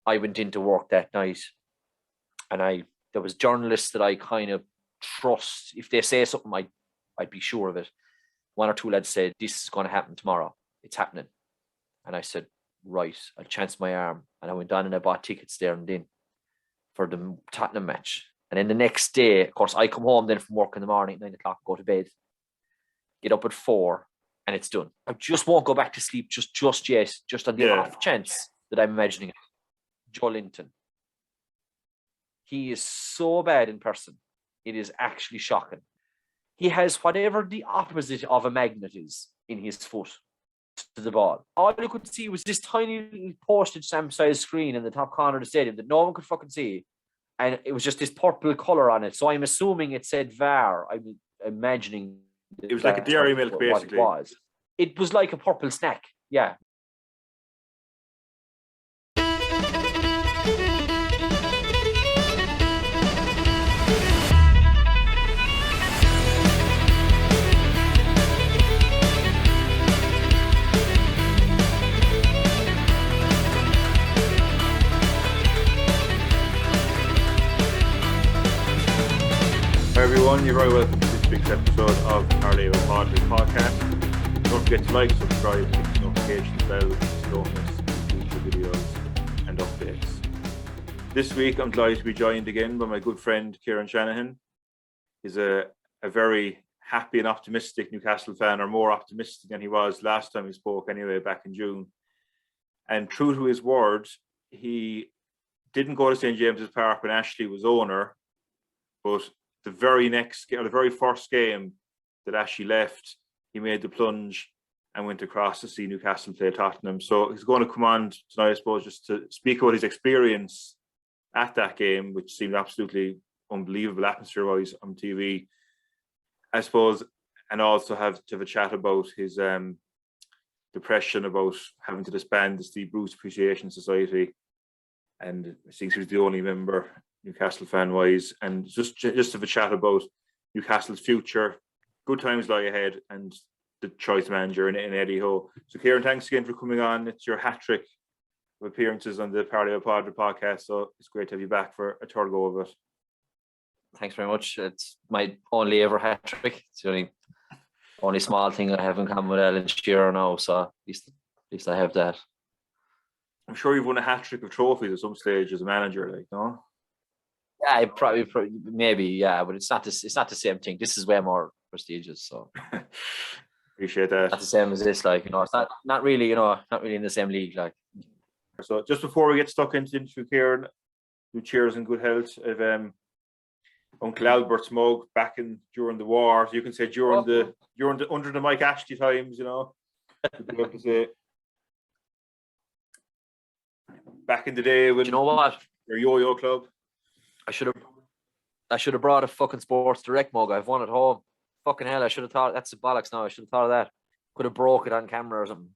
I went into work that night, and there was journalists that I kind of trust. If they say something, I'd be sure of it. One or two lads said, "This is going to happen tomorrow. It's happening." And I said, "Right, I'll chance my arm." And I went on and I bought tickets there and then for the Tottenham match. And then the next day, of course, I come home then from work in the morning at 9 o'clock, go to bed, get up at 4, and it's done. I just won't go back to sleep just yet, just on the off chance that I'm imagining it. Joe Linton. He is so bad in person. It is actually shocking. He has whatever the opposite of a magnet is in his foot to the ball. All you could see was this tiny little postage stamp size screen in the top corner of the stadium that no one could fucking see. And it was just this purple colour on it. So I'm assuming it said VAR. I'm imagining it was like a dairy milk, basically. It was like a purple snack. Yeah. Hi everyone, you're very welcome to this week's episode of our podcast. Don't forget to like, subscribe, hit the notifications bell so don't miss future videos and updates. This week I'm delighted to be joined again by my good friend Kieran Shanahan. He's a very happy and optimistic Newcastle fan, or more optimistic than he was last time we spoke anyway, back in June. And true to his word, he didn't go to St. James's Park when Ashley was owner, but the very first game that Ashley left, he made the plunge and went across to see Newcastle play Tottenham. So he's going to come on tonight, I suppose, just to speak about his experience at that game, which seemed absolutely unbelievable atmosphere-wise on TV, I suppose, and also have a chat about his depression about having to disband the Steve Bruce Appreciation Society. And I think he was the only member, Newcastle fan-wise, and just have a chat about Newcastle's future, good times lie ahead, and the choice manager in Eddie Howe. So Kieran, thanks again for coming on. It's your hat-trick of appearances on the Party of Padre podcast, so it's great to have you back for a third go of it. Thanks very much. It's my only ever hat-trick. It's the only small thing I have in common with Alan Shearer now, so at least I have that. I'm sure you've won a hat-trick of trophies at some stage as a manager, like, no? Yeah, probably maybe, yeah, but it's not the same thing. This is way more prestigious, so appreciate that. Not the same as this, like, it's not really in the same league, like. So just before we get stuck into the interview, Kieran, do cheers and good health of Uncle Albert's mug during the war. So you can say during the under the Mike Ashley times, to say back in the day when, do you know what? Your yo-yo club. I should have brought a fucking Sports Direct mug. I've one at home. Fucking hell, I should have thought that's the bollocks now. I should have thought of that. Could have broke it on camera or something.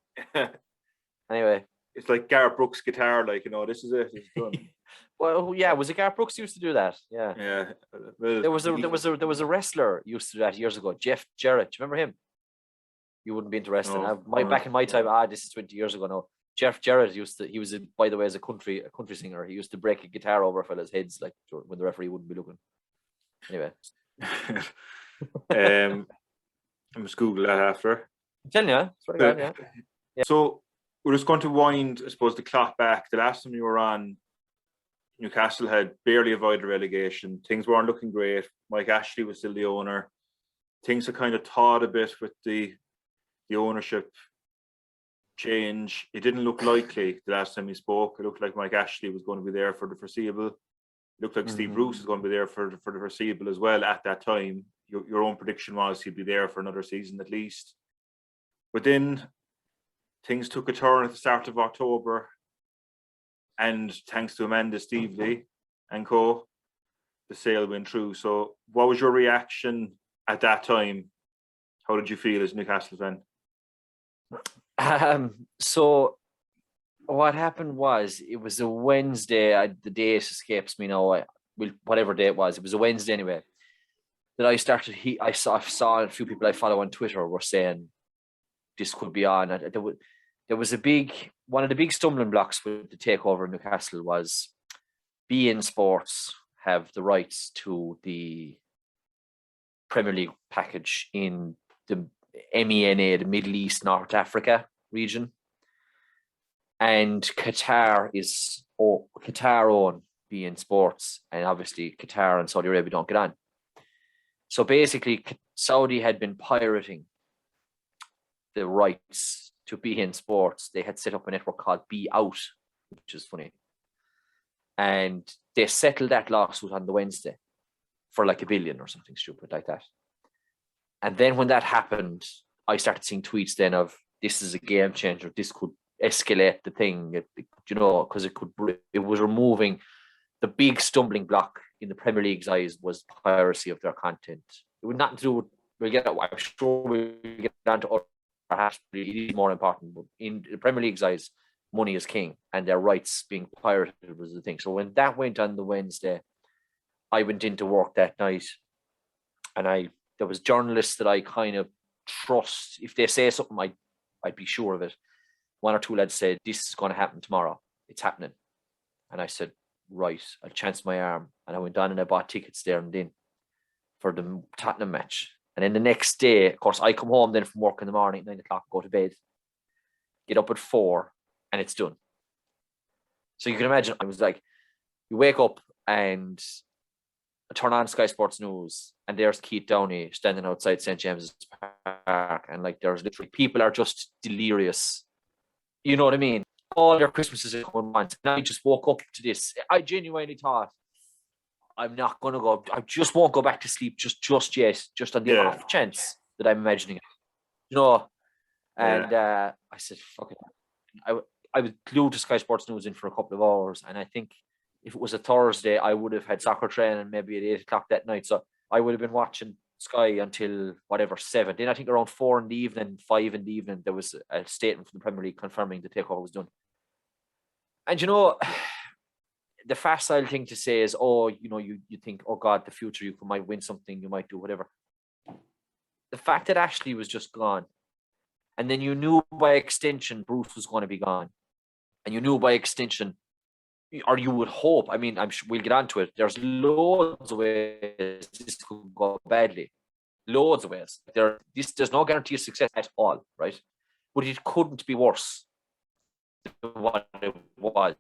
Anyway. It's like Gareth Brooks' guitar, like, this is it. It's done. Well, yeah, was it Gareth Brooks who used to do that? Yeah. Yeah. Well, there was a wrestler used to do that years ago, Jeff Jarrett. Do you remember him? You wouldn't be interested. No, back in my time, this is 20 years ago now. Jeff Jarrett by the way, as a country singer, he used to break a guitar over fellas' heads, like, when the referee wouldn't be looking. Anyway. I'm just Google that after. I'm telling you, yeah. So we're just going to wind, I suppose, the clock back. The last time you were on, Newcastle had barely avoided relegation. Things weren't looking great. Mike Ashley was still the owner. Things had kind of thawed a bit with the ownership change. It didn't look likely the last time we spoke. It looked like Mike Ashley was going to be there for the foreseeable. It looked like Steve Bruce was going to be there for the foreseeable as well at that time. Your own prediction was he'd be there for another season at least. But then things took a turn at the start of October, and thanks to Amanda Stevely and co, the sale went through. So what was your reaction at that time? How did you feel as a Newcastle fan? So what happened was, it was a Wednesday. The date escapes me now. Whatever day it was a Wednesday anyway. That I started. I saw a few people I follow on Twitter were saying this could be on. there was one of the big stumbling blocks with the takeover of Newcastle was beIN Sports have the rights to the Premier League package in the MENA, the Middle East, North Africa region. And Qatar own beIN Sports, and obviously Qatar and Saudi Arabia don't get on. So basically, Saudi had been pirating the rights to beIN Sports. They had set up a network called Be Out, which is funny. And they settled that lawsuit on the Wednesday for like $1 billion or something stupid like that. And then when that happened, I started seeing tweets then of, this is a game changer. This could escalate the thing, because it was removing the big stumbling block in the Premier League's eyes was piracy of their content. It would not do. I'm sure we'll get down to other, perhaps it is more important, but in the Premier League's eyes, money is king, and their rights being pirated was the thing. So when that went on the Wednesday, I went into work that night, and there was journalists that I kind of trust. If they say something, I'd be sure of it. One or two lads said, this is going to happen tomorrow. It's happening. And I said, right, I'll chance my arm. And I went on and I bought tickets there and then for the Tottenham match. And then the next day, of course, I come home then from work in the morning at 9 o'clock, go to bed, get up at 4, and it's done. So you can imagine, I was like, you wake up and I turn on Sky Sports News, and there's Keith Downey standing outside St. James's Park, and like there's literally people are just delirious. You know what I mean? All their Christmases at once. And I just woke up to this. I genuinely thought, I'm not going to go. I just won't go back to sleep just yet, just on the off chance that I'm imagining it. And I said, fuck it. I was glued to Sky Sports News in for a couple of hours. And I think if it was a Thursday, I would have had soccer training maybe at 8 o'clock that night. So I would have been watching Sky until 7. Then I think around 4 in the evening, 5 in the evening, there was a statement from the Premier League confirming the takeover was done. And the facile thing to say is, you think, oh God, the future, you might win something, you might do whatever. The fact that Ashley was just gone, and then you knew by extension Bruce was going to be gone, and you knew by extension, or you would hope, I mean, I'm sure we'll get onto it, there's loads of ways this could go badly. Loads of ways. There's no guarantee of success at all, right? But it couldn't be worse than what it was.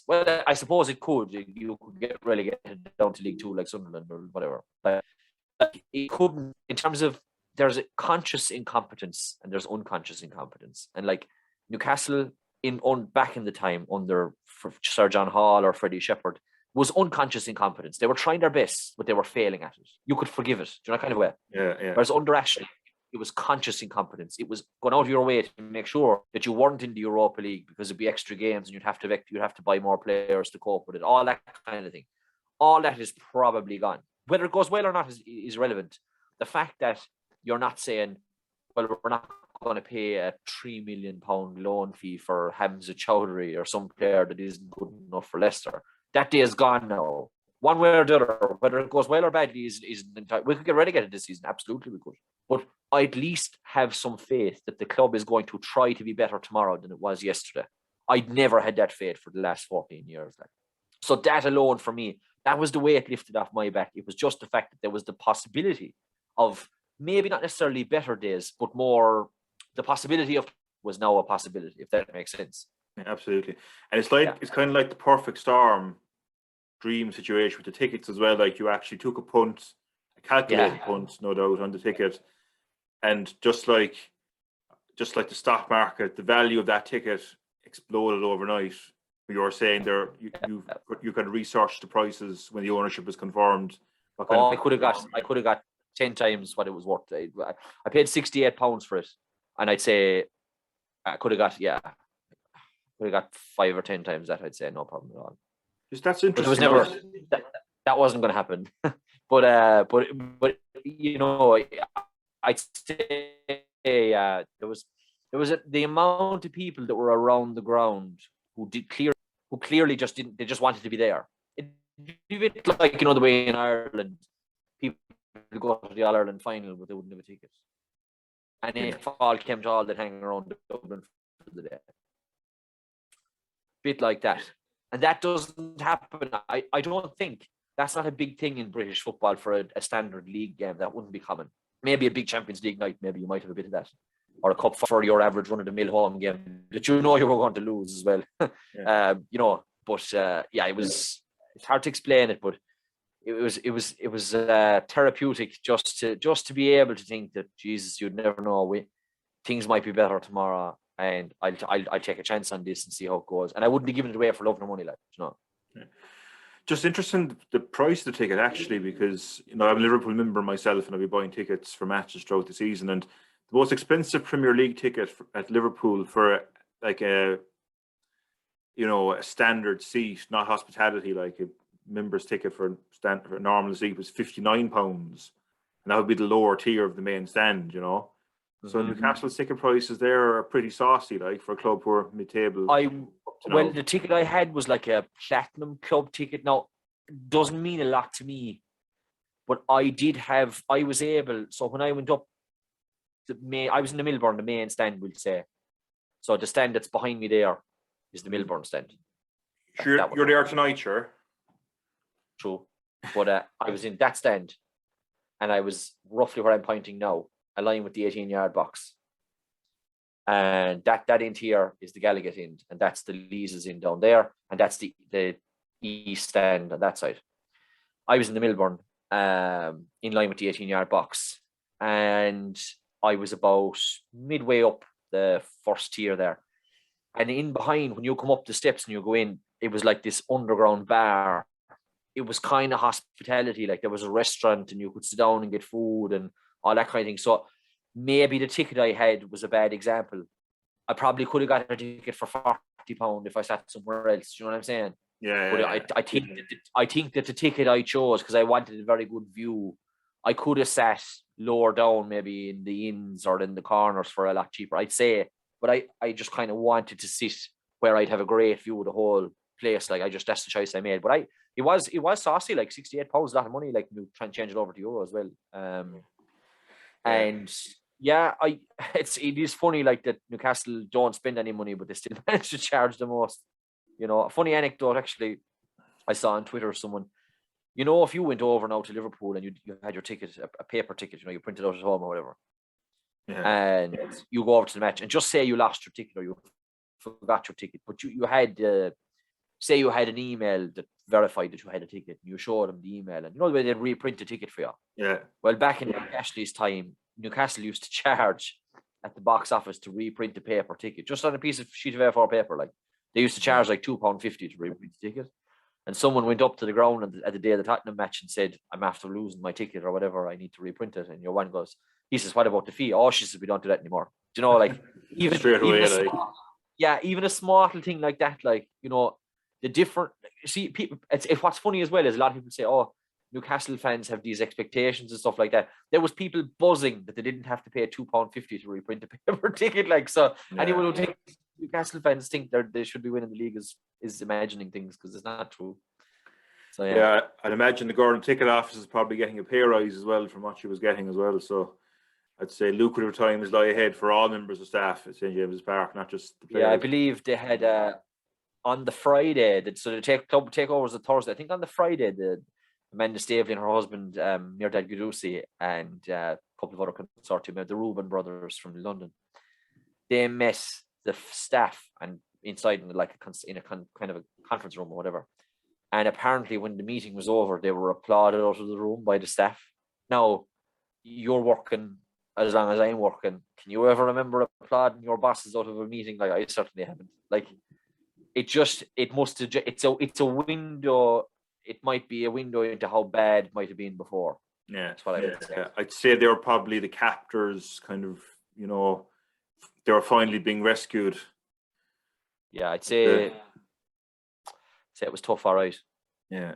Well, I suppose it could. You could get relegated down to League Two like Sunderland or whatever. But it couldn't, in terms of, there's a conscious incompetence and there's unconscious incompetence. And like Newcastle back in the time under Sir John Hall or Freddie Shepherd was unconscious incompetence. They were trying their best, but they were failing at it. You could forgive it. Do you know, kind of way? Yeah. Whereas under Ashley, it was conscious incompetence. It was going out of your way to make sure that you weren't in the Europa League because it'd be extra games and you'd have to buy more players to cope with it. All that kind of thing. All that is probably gone. Whether it goes well or not is irrelevant. The fact that you're not saying, well, we're not going to pay a £3 million loan fee for Hamza Chowdhury or some player that isn't good enough for Leicester. That day is gone now. One way or the other, whether it goes well or badly is we could get relegated this season. Absolutely, we could. But I at least have some faith that the club is going to try to be better tomorrow than it was yesterday. I'd never had that faith for the last 14 years. So that alone for me, that was the weight lifted off my back. It was just the fact that there was the possibility of maybe not necessarily better days, but more the possibility of was now a possibility, if that makes sense. Yeah, absolutely. And it's like it's kind of like the perfect storm dream situation with the tickets as well. Like you actually took a punt, a calculated punt, no doubt, on the ticket. And just like the stock market, the value of that ticket exploded overnight. You were saying there, you can research the prices when the ownership is confirmed. I could have got 10 times what it was worth. I paid £68 for it, and I'd say I could have got 5 or 10 times that. I'd say no problem at all. That's interesting. But it was never that wasn't going to happen. but I'd say there was the amount of people that were around the ground who clearly just didn't. They just wanted to be there. It'd be a bit like the way in Ireland people go to the All Ireland final but they wouldn't have a ticket. And if all came to all, they'd hang around Dublin for the day. bit like that. And that doesn't happen. I don't think that's not a big thing in British football for a standard league game. That wouldn't be common. Maybe a big Champions League night, maybe you might have a bit of that. Or a cup for your average run-of-the-mill home game that you were going to lose as well. It's hard to explain it, but it was therapeutic just to be able to think that, Jesus, you'd never know, things might be better tomorrow, and I'll take a chance on this and see how it goes. And I wouldn't be giving it away for love nor money, like, you know. Yeah. Just interesting, the price of the ticket, actually, because, you know, I'm a Liverpool member myself and I'll be buying tickets for matches throughout the season, and the most expensive Premier League ticket at Liverpool for like a standard seat, not hospitality, like a member's ticket for a normal seat, was £59, and that would be the lower tier of the main stand, you know. So Newcastle's ticket prices there are pretty saucy, like, for a club who are mid-table. The ticket I had was like a platinum club ticket. Now, doesn't mean a lot to me, but I was able. So when I went up, I was in the Milburn, the main stand, we'll say. So the stand that's behind me there is the Milburn stand. Sure, you're there tonight, sure. True, but I was in that stand, and I was roughly where I'm pointing now, aligned with the 18-yard box. And that end here is the Gallagher end, and that's the Lee's end down there, and that's the east stand on that side. I was in the Milburn, in line with the 18-yard box, and I was about midway up the first tier there. And in behind, when you come up the steps and you go in, it was like this underground bar. It was kind of hospitality, like there was a restaurant and you could sit down and get food and all that kind of thing. So maybe the ticket I had was a bad example. I probably could have got a ticket for £40 if I sat somewhere else. You know what I'm saying? Yeah. But I think that the ticket I chose, because I wanted a very good view, I could have sat lower down, maybe in the inns or in the corners for a lot cheaper, I'd say. But I just kind of wanted to sit where I'd have a great view of the whole place. Like, that's the choice I made. But it was saucy, like £68, a lot of money. Like, you try and change it over to euro as well. And yeah, it is funny, like, that Newcastle don't spend any money, but they still manage to charge the most. You know, a funny anecdote, actually, I saw on Twitter, someone, you know, if you went over now to Liverpool and you had your ticket, a paper ticket, you know, you printed out at home or whatever, and you go over to the match and just say you lost your ticket or you forgot your ticket, but you had, say you had an email that verified that you had a ticket, and you showed them the email, and you know the way they'd reprint the ticket for you. Yeah. Well, back in Ashley's time, Newcastle used to charge at the box office to reprint the paper ticket, just on a sheet of A4 paper. Like, they used to charge like £2.50 to reprint the ticket. And someone went up to the ground at the day of the Tottenham match and said, "I'm after losing my ticket or whatever, I need to reprint it." And your one goes, he says, "What about the fee?" "Oh," she says, "we don't do that anymore." Do you know, like, even straight away, even a small little thing like that, like, you know, the different, see, people, it's what's funny as well is a lot of people say, "Oh, Newcastle fans have these expectations and stuff like that." There was people buzzing that they didn't have to pay £2.50 to reprint a paper ticket. Like, so anyone who thinks Newcastle fans think they should be winning the league is imagining things, because it's not true. So yeah, I'd imagine the Gordon ticket office is probably getting a pay rise as well from what she was getting as well. So I'd say lucrative times lie ahead for all members of staff at St James's Park, not just the players. Yeah, I believe they had on the Friday, so the club takeover was a Thursday. I think on the Friday, Amanda Stavely and her husband, Mirdad Gudusi, and a couple of other consortium, the Reuben brothers from London, they met the staff and inside in like in a kind of a conference room or whatever. And apparently, when the meeting was over, they were applauded out of the room by the staff. Now, you're working as long as I'm working. Can you ever remember applauding your bosses out of a meeting? Like, I certainly haven't. Like, it's a window. It might be a window into how bad it might have been before. Yeah, that's what I would say. I'd say they were probably the captors, kind of, you know, they were finally being rescued. Yeah, I'd say it was tough, all right. Yeah,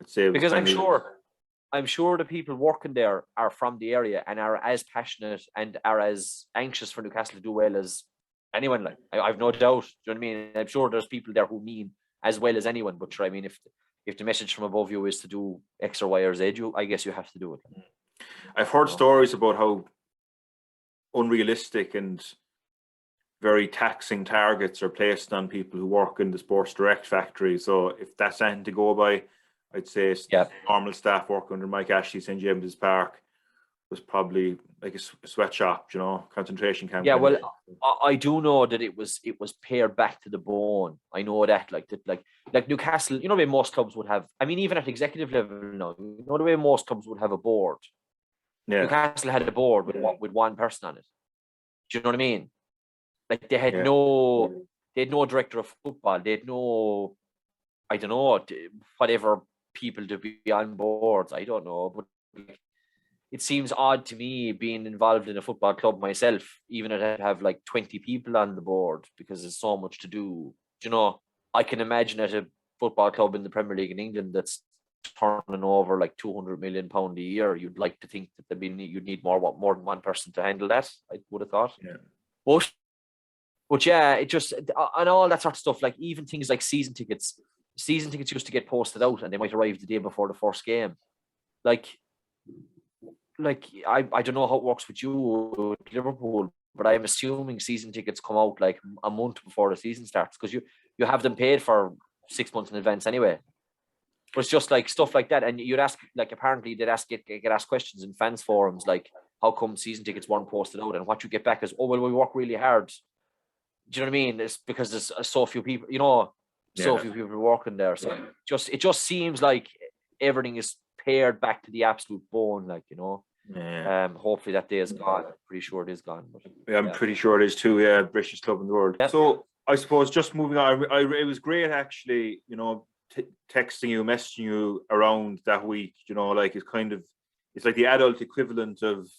I'd say because I'm sure the people working there are from the area and are as passionate and are as anxious for Newcastle to do well as anyone. Like, I've no doubt. Do you know what I mean? I'm sure there's people there who mean as well as anyone. But I mean, if the message from above you is to do X or Y or Z, I guess you have to do it. I've heard stories about how unrealistic and very taxing targets are placed on people who work in the Sports Direct factory. So if that's anything to go by, I'd say normal staff working under Mike Ashley, St. James's Park, was probably like a sweatshop, concentration camp. Yeah, well, I do know that it was pared back to the bone. I know that, like Newcastle, the way most clubs would have. I mean, even at executive level, now, the way most clubs would have a board. Yeah. Newcastle had a board with one person on it. Do you know what I mean? Like they had no director of football. They had no, I don't know, whatever people to be on boards. I don't know, but it seems odd to me being involved in a football club myself, even if I have like 20 people on the board, because there's so much to do. I can imagine at a football club in the Premier League in England that's turning over like £200 million a year, you'd like to think that you'd need more than one person to handle that. I would have thought. Yeah. But yeah, it just, and all that sort of stuff, like even things like season tickets used to get posted out and they might arrive the day before the first game. Like I don't know how it works with you with Liverpool, but I'm assuming season tickets come out like a month before the season starts, because you have them paid for 6 months in advance anyway. But it's just like stuff like that, and you'd ask, like, apparently they'd get asked questions in fans forums, like how come season tickets weren't posted out, and what you get back is, oh well, we work really hard. Do you know what I mean? It's because there's so few people, so few people working there. So it just seems like everything is pared back to the absolute bone, like, hopefully that day is gone. I'm pretty sure it is gone. But, I'm pretty sure it is too. Yeah, British club in the world. Yeah. So I suppose just moving on, it was great actually, texting you, messaging you around that week. Like it's like the adult equivalent of,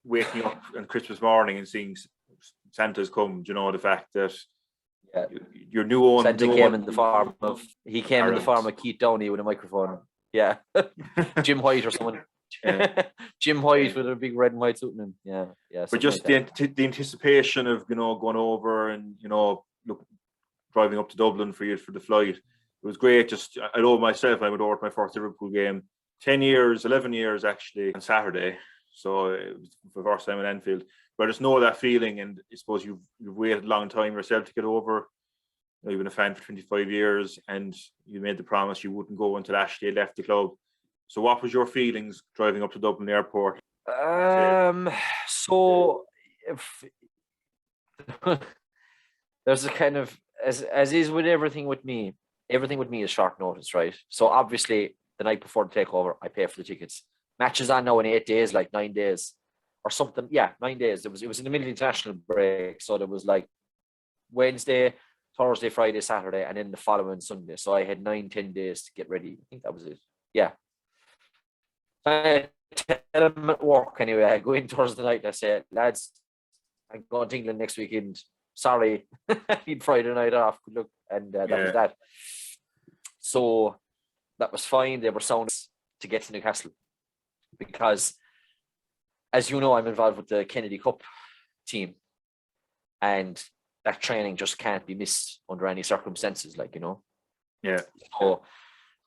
waking up on Christmas morning and seeing Santa's come. The fact that your new own Santa came in the form of Keith Downey with a microphone. Yeah, Jim White or someone. Yeah. Jim White with a big red and white suit in him. Yeah. But just like the anticipation of going over and driving up to Dublin for the flight, it was great. Just I know myself, I went over to my first Liverpool game, 11 years actually, on Saturday. So it was the first time at Anfield. But I just know that feeling, and I suppose you've waited a long time yourself to get over. You've been a fan for 25 years, and you made the promise you wouldn't go until Ashley had left the club. So what was your feelings driving up to Dublin Airport? So if there's a kind of, as is with everything with me is short notice, right? So obviously the night before the takeover, I pay for the tickets. Matches on now in 8 days, like 9 days or something. Yeah, 9 days. It was in the middle of the international break, so there was like Wednesday, Thursday, Friday, Saturday, and then the following Sunday. So I had 9-10 days to get ready. I think that was it. Yeah. I tell them at work anyway. I go in Thursday night and I say, lads, I'm going to England next weekend. Sorry, I need Friday night off. Good luck. And that was that. So that was fine. They were sound to get to Newcastle, because, as you know, I'm involved with the Kennedy Cup team, and that training just can't be missed under any circumstances, Yeah. So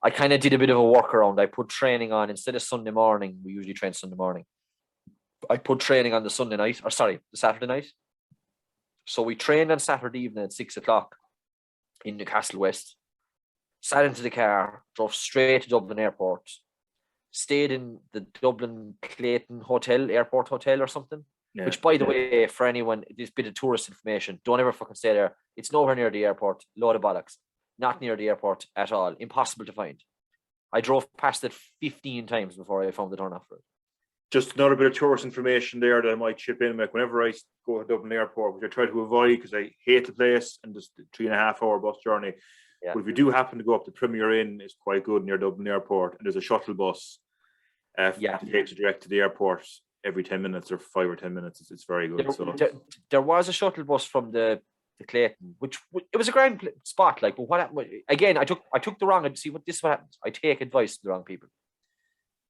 I kind of did a bit of a workaround. I put training on instead of Sunday morning. We usually train Sunday morning. I put training on the Saturday night. So we trained on Saturday evening at 6:00 in Newcastle West. Sat into the car, drove straight to Dublin Airport, stayed in the Dublin Clayton Airport Hotel or something. Yeah, which, by the way, for anyone, this bit of tourist information, don't ever fucking stay there. It's nowhere near the airport. Load of bollocks. Not near the airport at all. Impossible to find. I drove past it 15 times before I found the turnoff for it. Just another bit of tourist information there that I might chip in. Like, whenever I go to Dublin Airport, which I try to avoid because I hate the place and just 3.5 hour bus journey. Yeah. But if you do happen to go up, the Premier Inn is quite good near Dublin Airport, and there's a shuttle bus that takes you direct to the airport every 10 minutes or 5 or 10 minutes. It's very good. There was a shuttle bus from the Clayton, which it was a grand spot. Like, but what happened? Again, I took the wrong. See what happens. I take advice from the wrong people.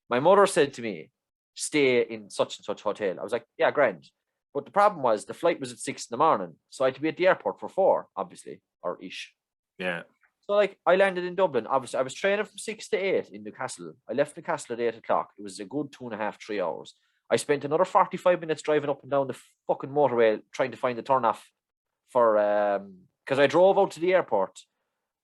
My mother said to me, "Stay in such and such hotel." I was like, "Yeah, grand." But the problem was the flight was at 6 a.m, so I had to be at the airport for 4, obviously, or ish. Yeah. So like I landed in Dublin. Obviously, I was training from 6 to 8 in Newcastle. I left Newcastle at 8:00. It was a good 2.5-3 hours. I spent another 45 minutes driving up and down the fucking motorway trying to find the turn off for because I drove out to the airport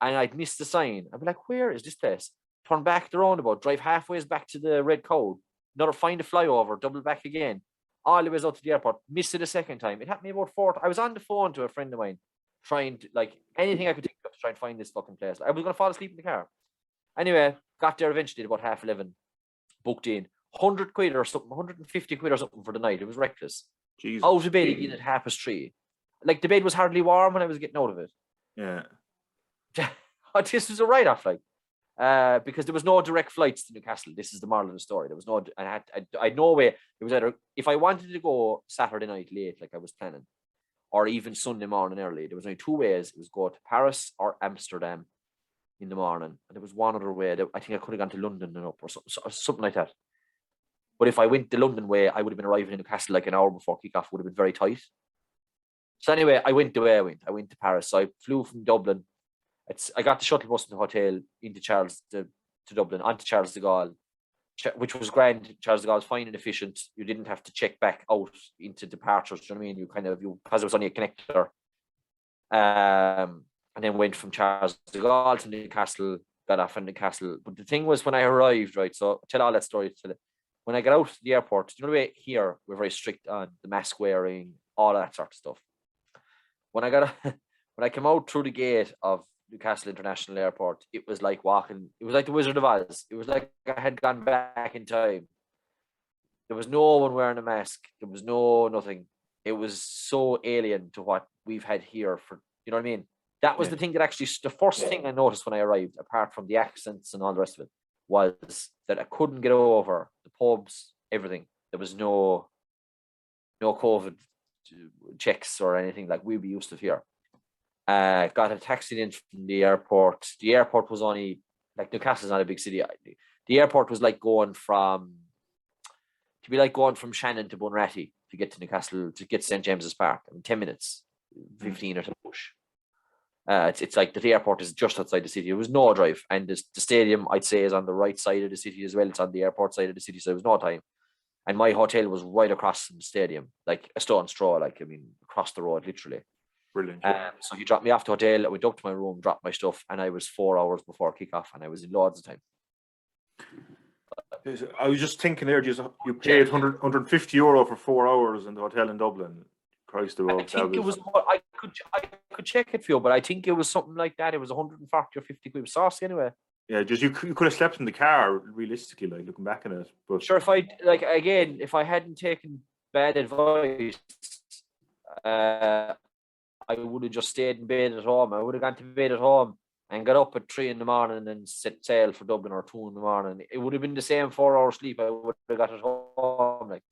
and I'd missed the sign. I'd be like, where is this place? Turn back the roundabout, drive halfways back to the Red Cow, another find a flyover, double back again, all the way out to the airport, missed it a second time. It happened me about 4. I was on the phone to a friend of mine, trying to, like, anything I could think of to try and find this fucking place. I was going to fall asleep in the car. Anyway, got there eventually at about 11:30, booked in. 100 quid or something, 150 quid or something for the night. It was reckless. Jesus. Out of bed again at 3:30. Like, the bed was hardly warm when I was getting out of it. Yeah. This was a write-off, like, because there was no direct flights to Newcastle. This is the moral of the story. There was no, I had no way. It was either, if I wanted to go Saturday night late, like I was planning, or even Sunday morning early, there was only 2 ways. It was go to Paris or Amsterdam in the morning. And there was one other way that I think I could have gone to London and up or something like that. But if I went the London way, I would have been arriving in Newcastle like an hour before kickoff. Would have been very tight. So anyway, I went the way I went. I went to Paris. So I flew from Dublin. I got the shuttle bus in the hotel into to Dublin, onto Charles de Gaulle, which was grand. Charles de Gaulle was fine and efficient. You didn't have to check back out into departures. Do you know what I mean? Because it was only a connector. And then went from Charles de Gaulle to Newcastle, got off in Newcastle. But the thing was, when I arrived, right, so I'll tell all that story. When I got out to the airport, you know the way here, we're very strict on the mask wearing, all that sort of stuff. When I came out through the gate of Newcastle International Airport, it was like walking, it was like the Wizard of Oz. It was like I had gone back in time. There was no one wearing a mask. There was nothing. It was so alien to what we've had here for, you know what I mean? That was the thing that actually, the first thing I noticed when I arrived, apart from the accents and all the rest of it, was that I couldn't get over the pubs, everything. There was no COVID checks or anything like we'd be used to here. Got a taxi in from the airport. The airport was only, like, Newcastle's not a big city. The airport was like going from Shannon to Bunratty to get to Newcastle, to get to St. James's Park. I mean, 10 minutes, 15 or to push. It's like the airport is just outside the city. It was no drive. And the stadium, I'd say, is on the right side of the city as well. It's on the airport side of the city, so it was no time. And my hotel was right across from the stadium, like a stone's throw, like, I mean, across the road, literally. Brilliant. So he dropped me off the hotel. I went up to my room, dropped my stuff, and I was 4 hours before kickoff, and I was in loads of time. I was just thinking there, you paid 150 euro for 4 hours in the hotel in Dublin. Christ, the road. I think it was. I could check it for you, but I think it was something like that. It was 140 or 50 quid sauce anyway. Yeah, just you could have slept in the car, realistically, like, looking back on it. But sure, if I hadn't taken bad advice, I would have just stayed in bed at home. I would have gone to bed at home and got up at 3 in the morning and set sail for Dublin, or 2 in the morning. It would have been the same 4 hour sleep I would have got at home. Like,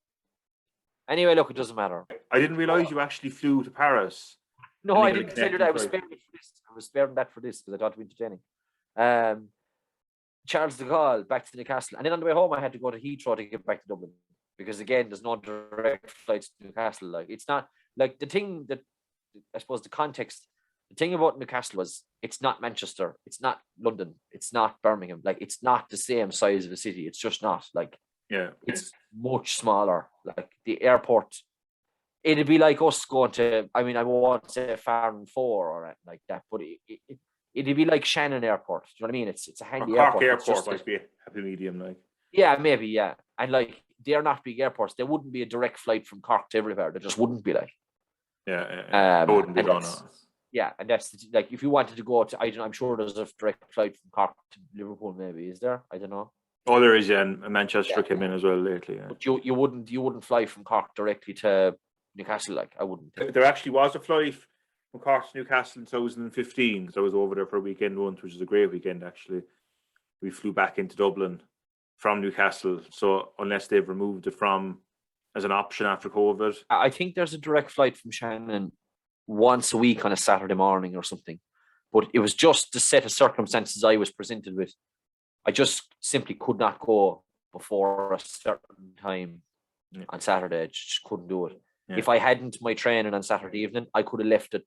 anyway, look, it doesn't matter. I didn't realise you actually flew to Paris. No, I didn't tell you that. I was sparing it for this. I was sparing that for this because I thought it would be entertaining. Charles de Gaulle back to Newcastle, and then on the way home I had to go to Heathrow to get back to Dublin, because again there's no direct flights to Newcastle. Like, it's not like the thing that, I suppose, the context. The thing about Newcastle was, it's not Manchester, it's not London, it's not Birmingham. Like, it's not the same size of a city. It's just not. Like, yeah, it's much smaller. Like, the airport, it'd be like us going to, I mean, I won't say Farm 4 or anything like that, but it'd be like Shannon Airport. Do you know what I mean? It's a handy Cork airport. Airport might be a happy medium, like. Yeah, maybe, yeah. And like, they're not big airports. There wouldn't be a direct flight from Cork to everywhere. There just wouldn't be, like. Yeah. It wouldn't be done. Yeah, and that's like, if you wanted to go to, I don't know, I'm sure there's a direct flight from Cork to Liverpool. Maybe, is there? I don't know. Oh, there is, yeah. And Manchester came in as well lately. Yeah. But you wouldn't fly from Cork directly to Newcastle. Like, I wouldn't. There actually was a flight from Cork to Newcastle in 2015, because I was over there for a weekend once, which was a great weekend, actually. We flew back into Dublin from Newcastle, so unless they've removed it from as an option after COVID. I think there's a direct flight from Shannon once a week on a Saturday morning or something, but it was just the set of circumstances I was presented with. I just simply could not go before a certain time on Saturday. I just couldn't do it. Yeah. If I hadn't my training on Saturday evening, I could have left it.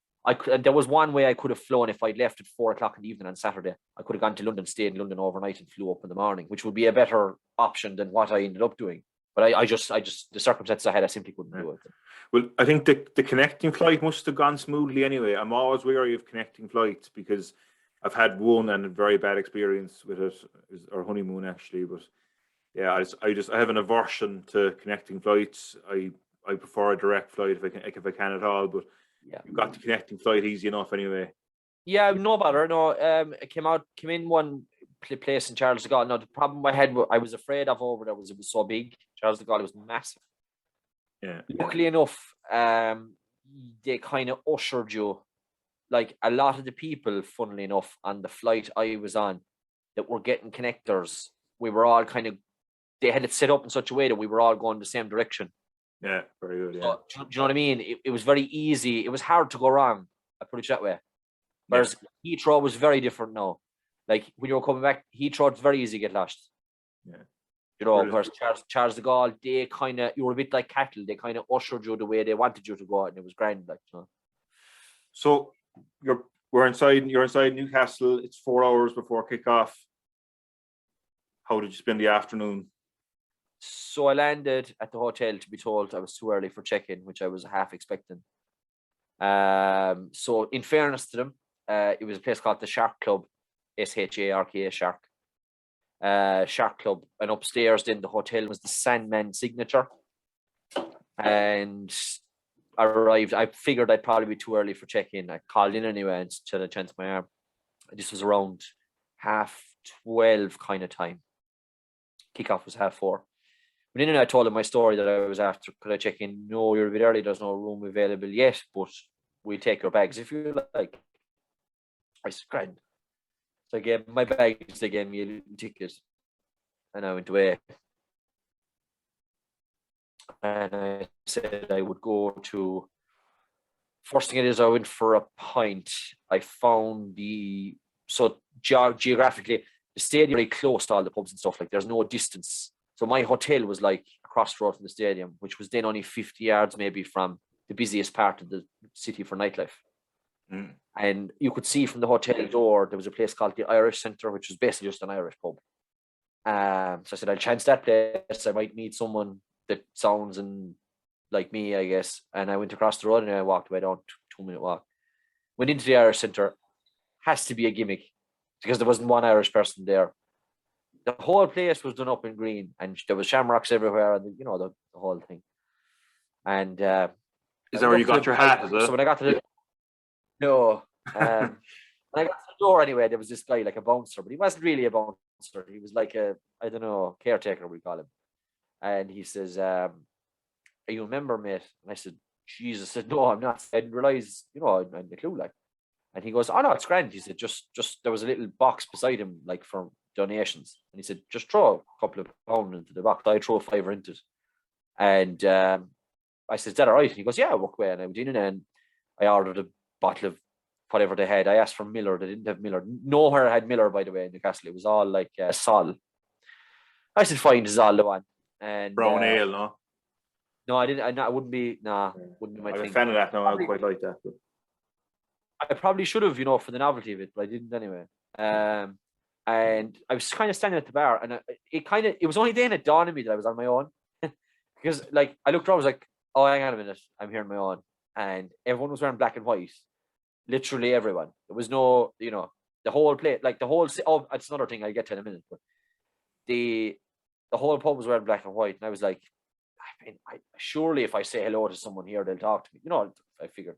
There was one way I could have flown if I'd left at 4 o'clock in the evening on Saturday. I could have gone to London, stayed in London overnight, and flew up in the morning, which would be a better option than what I ended up doing. But I just the circumstances I had, I simply couldn't do it. Well, I think the connecting flight must have gone smoothly anyway. I'm always wary of connecting flights because I've had one and a very bad experience with it, our honeymoon actually. But yeah, I have an aversion to connecting flights. I prefer a direct flight if I can at all. But Yeah, you've got the connecting flight easy enough anyway. yeah, no bother. No, it came in one place in Charles de Gaulle. Now the problem I had, I was afraid of over there was it was so big. Charles de Gaulle was massive. Yeah. Luckily enough, they kind of ushered you, like a lot of the people, funnily enough, on the flight I was on that were getting connectors, we were all kind of, they had it set up in such a way that we were all going the same direction. Yeah, very good. Yeah. So, do you know what I mean? It was very easy. It was hard to go wrong. I put it that way. Whereas Heathrow was very different now. Like when you were coming back, Heathrow, it's very easy to get lost. Yeah. You know, whereas Charles de Gaulle, they kind of, you were a bit like cattle. They kind of ushered you the way they wanted you to go, and it was grand. Like, you know. So you're inside Newcastle. It's 4 hours before kickoff. How did you spend the afternoon? So I landed at the hotel to be told I was too early for check-in, which I was half expecting. So in fairness to them, it was a place called the Shark Club, SHARK, Shark. Shark Club, and upstairs then the hotel was the Sandman Signature. And I arrived, I figured I'd probably be too early for check-in. I called in anyway and to chance my arm. This was around 12:30 kind of time. Kickoff was 4:30. Went in and I told him my story that I was after. Could I check in? No, you're a bit early. There's no room available yet, but we'll take your bags if you like. I said, grand. So I gave my bags, they gave me a little ticket, and I went away. And I said I would go to, first thing it is, I went for a pint. I found geographically, the stadium very close to all the pubs and stuff. Like there's no distance. So my hotel was like across the road from the stadium, which was then only 50 yards maybe from the busiest part of the city for nightlife. Mm. And you could see from the hotel door, there was a place called the Irish Centre, which was basically just an Irish pub. So I said, I'll chance that place. I might meet someone that sounds like me, I guess. And I went across the road and I walked away down 2-minute walk. Went into the Irish Centre. Has to be a gimmick because there wasn't one Irish person there. The whole place was done up in green and there was shamrocks everywhere and the whole thing. And is that where you got your hat? So when I got to the when I got to the door anyway, there was this guy like a bouncer, but he wasn't really a bouncer. He was like a, I don't know, caretaker we call him. And he says, "Are you a member, mate?" And I said, "Jesus," I said, "No, I'm not." I didn't realize, I had the clue, like. And he goes, "Oh no, it's grand." He said, "Just there was a little box beside him, like for donations." And he said, "Just throw a couple of pounds into the box." I throw a fiver into it. And I said, "Is that all right?" And he goes, "Yeah, walk away." And I went in and I ordered a bottle of whatever they had. I asked for Miller. They didn't have Miller. Nowhere had Miller, by the way, in Newcastle. It was all like Sol. I said, "Fine, this is all the one." And brown ale, no? No, I didn't. I wouldn't be. Nah, wouldn't be my I'm thing. a fan of that now. I quite like that. But I probably should have, for the novelty of it, but I didn't anyway. And I was kind of standing at the bar, and it was only then it dawned on me that I was on my own, because like I looked around, I was like, "Oh, hang on a minute, I'm here on my own," and everyone was wearing black and white, literally everyone. There was no, the whole place, like the whole. Oh, it's another thing I'll get to in a minute, but the whole pub was wearing black and white, and I was like, surely if I say hello to someone here, they'll talk to me. I figured.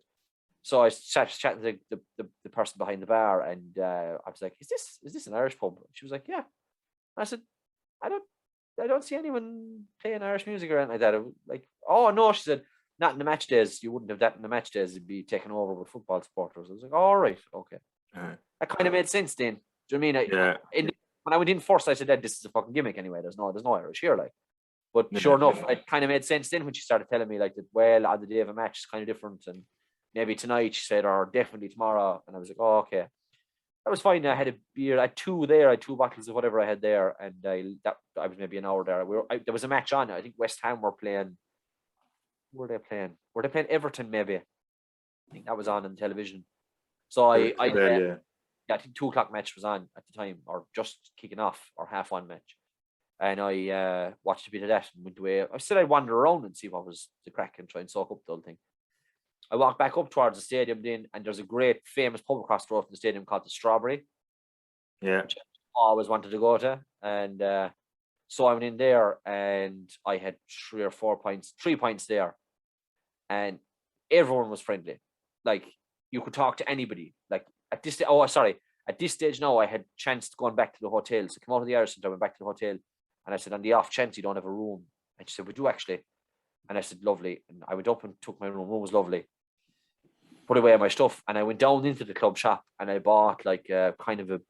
So I started chatting to the person behind the bar, and I was like, "Is this an Irish pub?" She was like, "Yeah." And I said, I don't see anyone playing Irish music or anything like that." Like, "Oh no," she said, "Not in the match days. You wouldn't have that in the match days. It'd be taken over with football supporters." I was like, "All right, okay." That kind of made sense then. Do you know what I mean? When I went in first, I said that this is a fucking gimmick anyway. There's no Irish here, like. But sure enough, it kind of made sense then when she started telling me like that. Well, on the day of a match, it's kind of different, and maybe tonight, she said, or definitely tomorrow. And I was like, "Oh, okay." That was fine. I had a beer. I had two there. I had 2 bottles of whatever I had there, and I was maybe an hour there. There was a match on. I think West Ham were playing. Who were they playing? Were they playing Everton? Maybe. I think that was on television. So I think 2 o'clock match was on at the time, or just kicking off, or half one match. And I watched a bit of that and went away. I said I'd wander around and see what was the crack and try and soak up the whole thing. I walked back up towards the stadium then, and there's a great famous pub across the road from the stadium called the Strawberry. Yeah. Which I always wanted to go to. And so I went in there and I had 3 pints there. And everyone was friendly. Like, you could talk to anybody. Like, at this stage now, I had chanced going back to the hotel. So I came out of the Irish Centre, I went back to the hotel, and I said, on the off chance you don't have a room. And she said, we do actually. And I said, lovely. And I went up and took my room. Room was lovely. Put away my stuff, and I went down into the club shop and I bought like a kind of a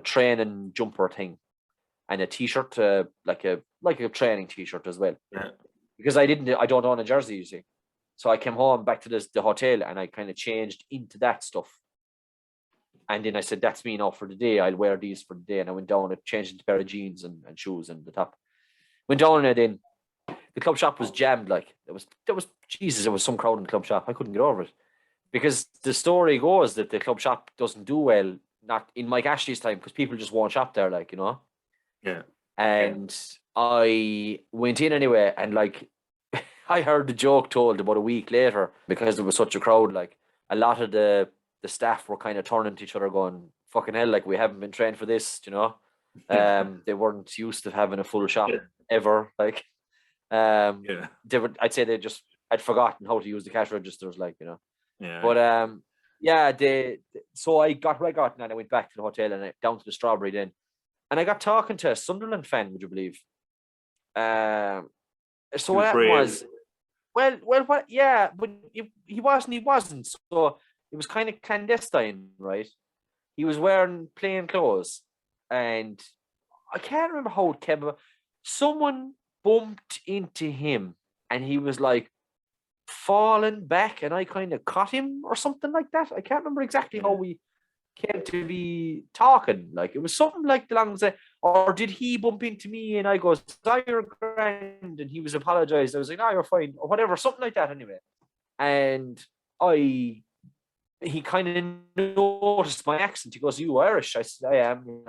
training jumper thing and a t-shirt, like a training t-shirt as well. Yeah. Because I don't own a jersey, you see. So I came home back to the hotel and I kind of changed into that stuff. And then I said, that's me now for the day. I'll wear these for the day. And I went down and changed into a pair of jeans and shoes and the top. Went down and then the club shop was jammed. Like, there was Jesus, there was some crowd in the club shop. I couldn't get over it. Because the story goes that the club shop doesn't do well, not in Mike Ashley's time, because people just won't shop there, like, you know. Yeah. And I went in anyway, and like I heard the joke told about a week later, because there was such a crowd. Like, a lot of the staff were kind of turning to each other going, fucking hell, like, we haven't been trained for this, you know. They weren't used to having a full shop ever. Like, I'd say they just had forgotten how to use the cash registers, like, you know. Yeah. But so I got where I got, and I went back to the hotel and down to the Strawberry then, and I got talking to a Sunderland fan. Would you believe? So what happened was, what? Yeah, but he wasn't. So it was kind of clandestine, right? He was wearing plain clothes, and I can't remember how it came about. Someone bumped into him, and he was like fallen back, and I kind of caught him or something like that. I can't remember exactly how we came to be talking. Like, it was something like the long say, or did he bump into me and I go, "Oh, you're grand," and he was apologized. I was like, "No, you're fine," or whatever, something like that. Anyway, and he kind of noticed my accent. He goes, "You Irish?" I said, "I am."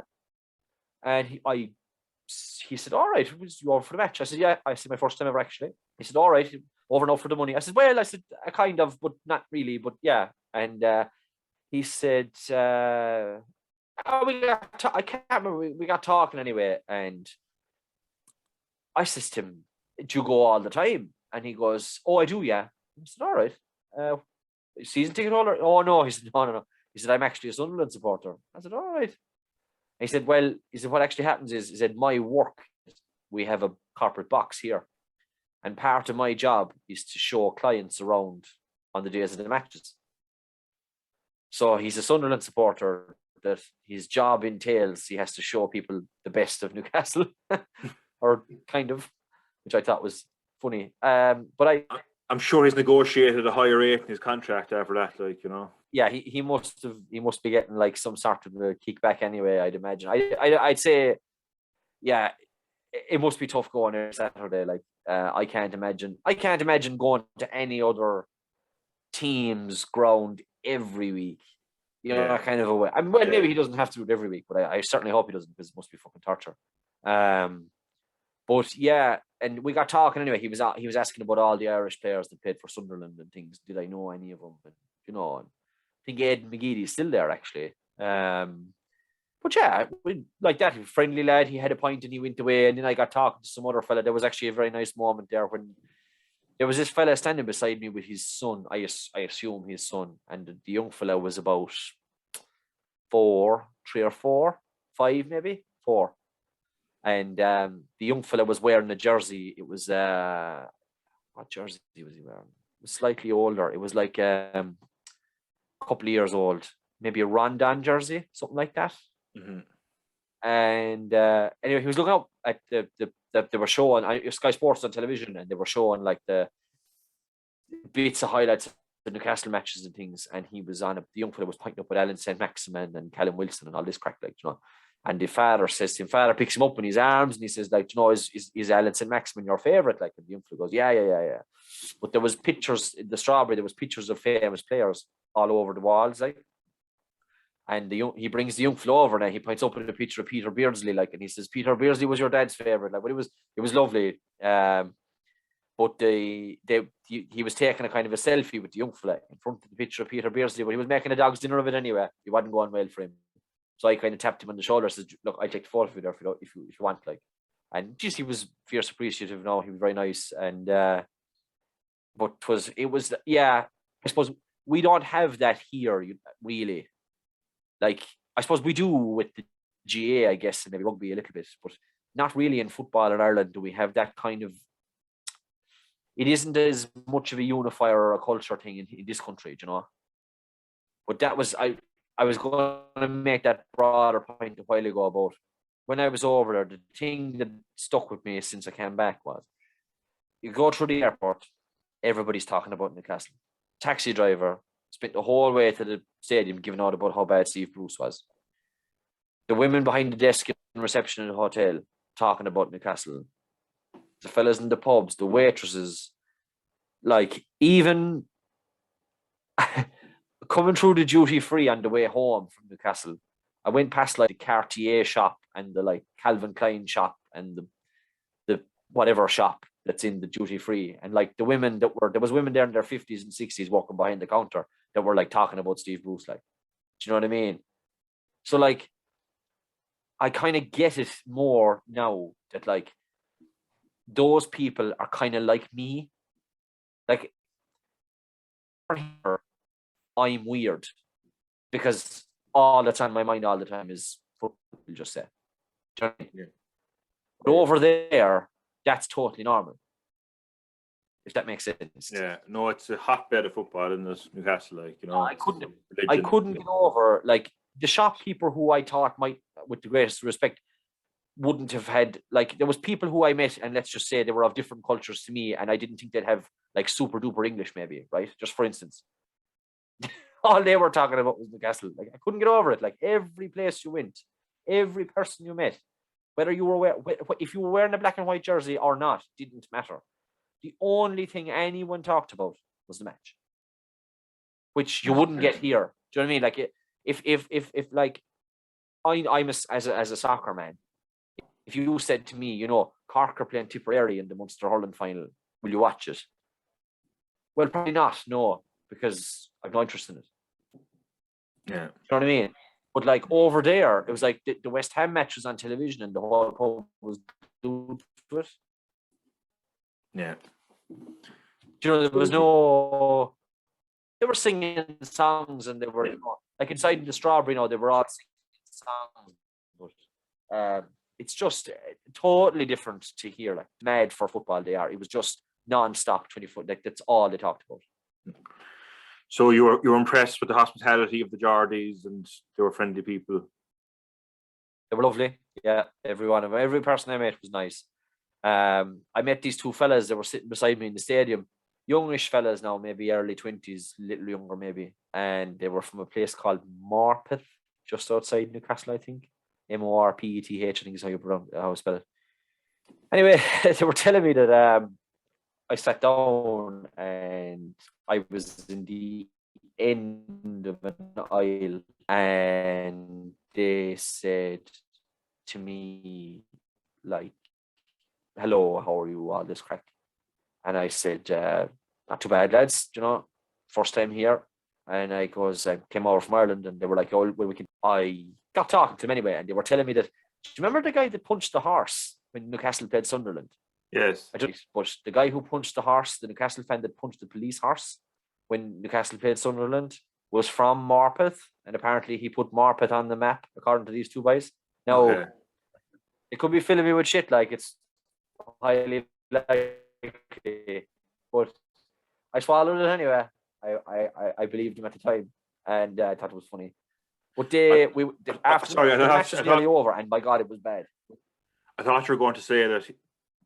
And he said, "All right, was you over for the match?" I said, "Yeah." I said, "My first time ever, actually." He said, "All right, over and over for the money." I said, "Well," I said, "kind of, but not really, but yeah." And he said, I can't remember, we got talking anyway, and I said to him, "Do you go all the time?" And he goes, "Oh, I do, yeah." I said, "All right. Season ticket holder?" "Oh, no." He said, No. He said, "I'm actually a Sunderland supporter." I said, "All right." He said, "Well," he said, "what actually happens is," he said, "my work, we have a corporate box here. And part of my job is to show clients around on the days of the matches." So he's a Sunderland supporter that his job entails he has to show people the best of Newcastle, or kind of, which I thought was funny. But I'm sure he's negotiated a higher rate in his contract after that, like, you know. Yeah, he must be getting like some sort of a kickback anyway, I'd imagine. I'd say, yeah, it must be tough going every Saturday. Like, I can't imagine going to any other team's ground every week. You know, that kind of a way. I mean, well, maybe he doesn't have to do it every week, but I certainly hope he doesn't, because it must be fucking torture. But yeah, and we got talking anyway. He was asking about all the Irish players that played for Sunderland and things. Did I know any of them? And, you know, and I think Aidan McGeady is still there, actually. But yeah, like that, friendly lad. He had a pint and he went away. And then I got talking to some other fella. There was actually a very nice moment there when there was this fella standing beside me with his son. I assume his son. And the young fella was about 4, 3 or 4, 5 maybe, 4. And the young fella was wearing a jersey. It was, what jersey was he wearing? It was slightly older. It was like a couple of years old. Maybe a Rondon jersey, something like that. Mm-hmm. And anyway, he was looking up at they were showing Sky Sports on television, and they were showing like the bits of highlights of the Newcastle matches and things. And he was on the young fella was pointing up with Alan St. Maximin and Callum Wilson and all this crack, like, you know. And the father says to him, father picks him up in his arms and he says, like, you know, is Alan St. Maximin your favourite? Like, and the young fella goes, yeah. But there was pictures in the Strawberry. There was pictures of famous players all over the walls, like. And he brings the young fella over, and he points up at a picture of Peter Beardsley, like, and he says, Peter Beardsley was your dad's favorite. Like, but it was lovely. But he was taking a kind of a selfie with the young fella in front of the picture of Peter Beardsley, but he was making a dog's dinner of it anyway. He wasn't going well for him. So I kind of tapped him on the shoulder, said, look, I'll take the photo of you there if you want, like. And geez, he was fierce appreciative. No, he was very nice. And but it was I suppose we don't have that here, really. Like, I suppose we do with the GA, I guess, and maybe rugby a little bit, but not really in football in Ireland do we have that kind of. It isn't as much of a unifier or a culture thing in this country, you know. But that was I was going to make that broader point a while ago about when I was over there. The thing that stuck with me since I came back was you go through the airport, everybody's talking about Newcastle. Taxi driver spent the whole way to the stadium giving out about how bad Steve Bruce was. The women behind the desk in reception in the hotel talking about Newcastle. The fellas in the pubs, the waitresses, like, even coming through the duty free on the way home from Newcastle, I went past like the Cartier shop and the like Calvin Klein shop and the whatever shop that's in the duty free, and like there was women there in their 50s and 60s walking behind the counter that were like talking about Steve Bruce, like, do you know what I mean? So like, I kind of get it more now that like those people are kind of like me. Like, I'm weird because all that's on my mind all the time is football, just say. Do you know what I mean? Yeah. But over there, that's totally normal. If that makes sense. Yeah, no, it's a hotbed of football in this Newcastle, like, you know. I couldn't get over, like, the shopkeeper who I thought might, with the greatest respect, wouldn't have had, like, there was people who I met, and let's just say they were of different cultures to me, and I didn't think they'd have like super duper English, maybe, right? Just for instance. All they were talking about was Newcastle. Like, I couldn't get over it. Like, every place you went, every person you met, whether you were if you were wearing a black and white jersey or not, didn't matter. The only thing anyone talked about was the match, which you wouldn't get here. Do you know what I mean? Like, if like I'm as a soccer man, if you said to me, you know, Cork are playing Tipperary in the Munster hurling final, will you watch it? Well, probably not. No, because I've no interest in it. Yeah, you know what I mean. But like over there, it was like the West Ham match was on television, and the whole pub was glued to it. Yeah. You know, there was no. They were singing songs, and they were, you know, like inside the Strawberry. You know, they were all singing songs, but it's just totally different to here. Like, mad for football, they are. It was just non-stop 24. Like, that's all they talked about. So you were impressed with the hospitality of the Geordies, and they were friendly people. They were lovely. Yeah, every person I met was nice. I met these two fellas that were sitting beside me in the stadium, youngish fellas now, maybe early 20s, little younger maybe, and they were from a place called Morpeth, just outside Newcastle, I think. Morpeth, I think is how you spell it. Anyway, they were telling me that I sat down and I was in the end of an aisle, and they said to me, like, hello, how are you, all this crack? And I said, not too bad, lads, you know, first time here. And I came over from Ireland, and they were like, oh, well, I got talking to them anyway, and they were telling me that, do you remember the guy that punched the horse when Newcastle played Sunderland? Yes. But the guy who punched the horse, the Newcastle fan that punched the police horse when Newcastle played Sunderland, was from Morpeth, and apparently he put Morpeth on the map, according to these two guys. Now, It could be filling me with shit, like, it's highly likely, but I swallowed it anyway. I believed him at the time, and I thought it was funny. But after the match was nearly over, and by God, it was bad. I thought you were going to say that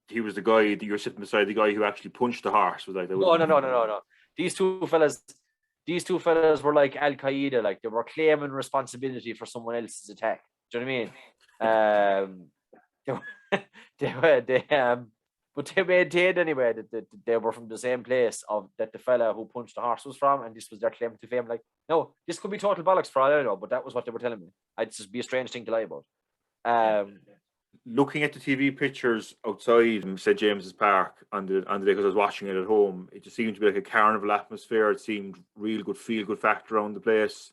he was the guy that you were sitting beside, the guy who actually punched the horse. Was like, no. These two fellas were like Al Qaeda, like they were claiming responsibility for someone else's attack. Do you know what I mean? But they maintained anyway that they were from the same place that the fella who punched the horse was from, and this was their claim to fame. Like, no, this could be total bollocks for all I know, but that was what they were telling me. I'd just be a strange thing to lie about. Looking at the TV pictures outside St James's Park on the day, because I was watching it at home, it just seemed to be like a carnival atmosphere. It seemed real good, feel good factor around the place.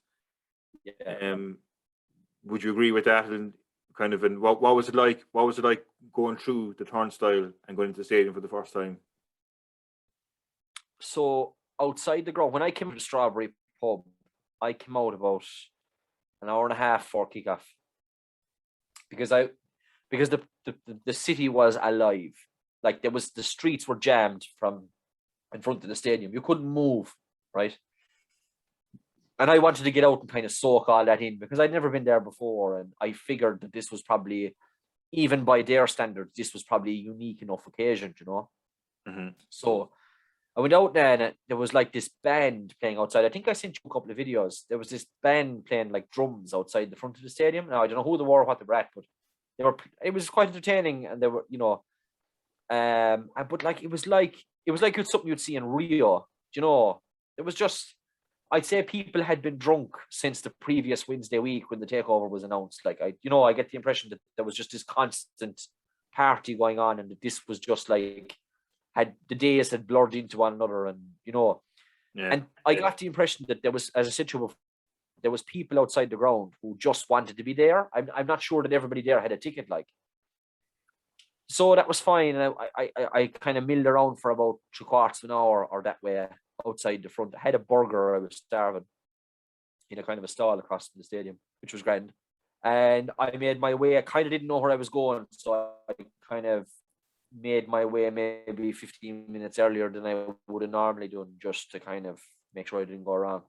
Yeah. Would you agree with that? And what was it like? What was it like going through the turnstile and going into the stadium for the first time? So outside the ground, when I came to the Strawberry Pub, I came out about an hour and a half before kickoff because the city was alive. Like the streets were jammed from in front of the stadium. You couldn't move, right? And I wanted to get out and kind of soak all that in because I'd never been there before, and I figured that this was probably, even by their standards, this was probably a unique enough occasion, you know. Mm-hmm. So I went out there, and there was like this band playing outside. I think I sent you a couple of videos. There was this band playing like drums outside the front of the stadium. Now I don't know who they were or what they were at, but they were. It was quite entertaining, and they were, you know, but like it was like it's something you'd see in Rio. You know, it was just. I'd say people had been drunk since the previous Wednesday week when the takeover was announced. Like I get the impression that there was just this constant party going on, and that this was just like the days had blurred into one another, and and I got the impression that there was, as I said to you before, there was people outside the ground who just wanted to be there. I'm not sure that everybody there had a ticket, like. So that was fine, and I kind of milled around for about 3/4 of an hour or that way outside the front. I had a burger. I was starving in a kind of a stall across from the stadium, which was grand. And I made my way. I kind of didn't know where I was going, so I kind of made my way maybe 15 minutes earlier than I would have normally done, just to kind of make sure I didn't go wrong.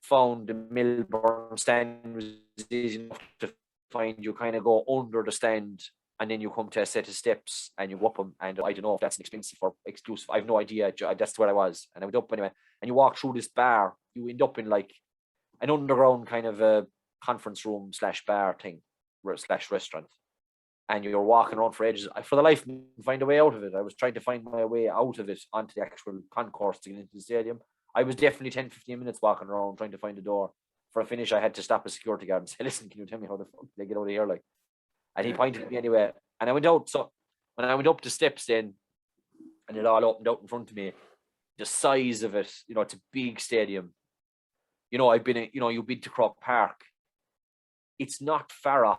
Found the Milburn stand was easy enough to find. You kind of go under the stand, and then you come to a set of steps and you up them. And I don't know if that's an expensive or exclusive. I have no idea. That's where I was. And I went up anyway. And you walk through this bar. You end up in like an underground kind of a conference room / bar thing / restaurant. And you're walking around for ages. For the life of me, find a way out of it. I was trying to find my way out of it onto the actual concourse to get into the stadium. I was definitely 10, 15 minutes walking around trying to find a door. For a finish, I had to stop a security guard and say, listen, can you tell me how the fuck they get out of here? Like, and he pointed at me anyway. And I went out. So when I went up the steps then, and it all opened out in front of me, the size of it, it's a big stadium. I've been, you've been to Croke Park. It's not far off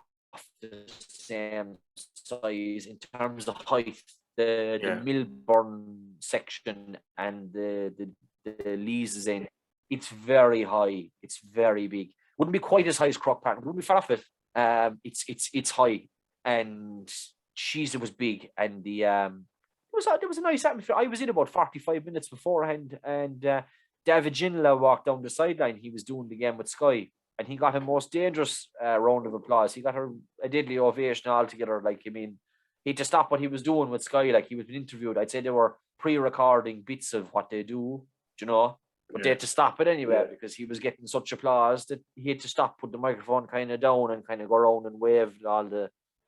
the same size in terms of height. The Milburn section and the Lees in, it's very high. It's very big. Wouldn't be quite as high as Croke Park. Wouldn't be far off it. It's high, and jeez, it was big, and there was a nice atmosphere. I was in about 45 minutes beforehand, and David Ginola walked down the sideline. He was doing the game with Sky, and he got a most dangerous round of applause. He got a deadly ovation altogether. Like, I mean, he had to stop what he was doing with Sky. Like, he was being interviewed. I'd say they were pre-recording bits of what they do, but they had to stop it anyway because he was getting such applause that he had to stop, put the microphone kind of down, and kind of go around and wave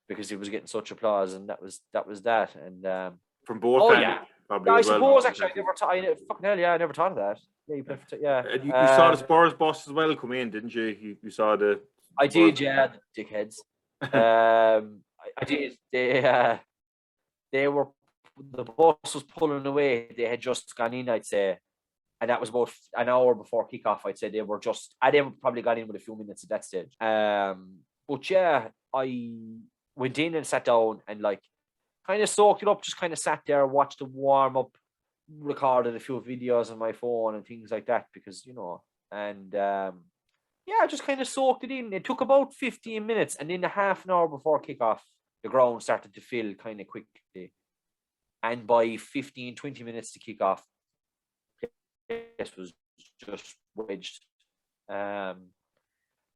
because he was getting such applause, and that was that. And from both ends, probably. I suppose actually, I never thought of that. You saw the Spurs bus as well come in, didn't you? You saw the. I did, the dickheads. I did. They were. The bus was pulling away. They had just gone in, I'd say. And that was about an hour before kickoff. I'd say they were probably got in with a few minutes at that stage. But yeah, I went in and sat down and like kind of soaked it up, just kind of sat there, watched the warm up, recorded a few videos on my phone and things like that because, and I just kind of soaked it in. It took about 15 minutes, and then a half an hour before kickoff, the ground started to fill kind of quickly. And by 15, 20 minutes to kick off, this was just wedged. Then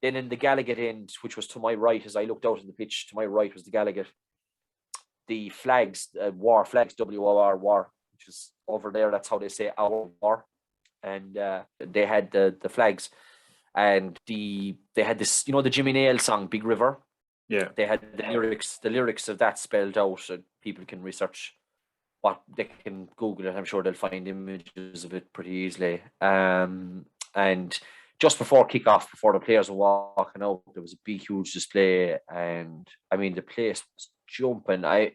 in the Gallagher end, which was to my right, as I looked out on the pitch, to my right was the Gallagher. The flags, war flags, WOR, war, which is over there. That's how they say our war. And they had the flags, and they had this, the Jimmy Nail song, Big River. Yeah. They had the lyrics of that spelled out, so people can research what they can Google it. I'm sure they'll find images of it pretty easily. And just before kickoff, before the players were walking out, there was a big, huge display, and I mean the place was jumping. I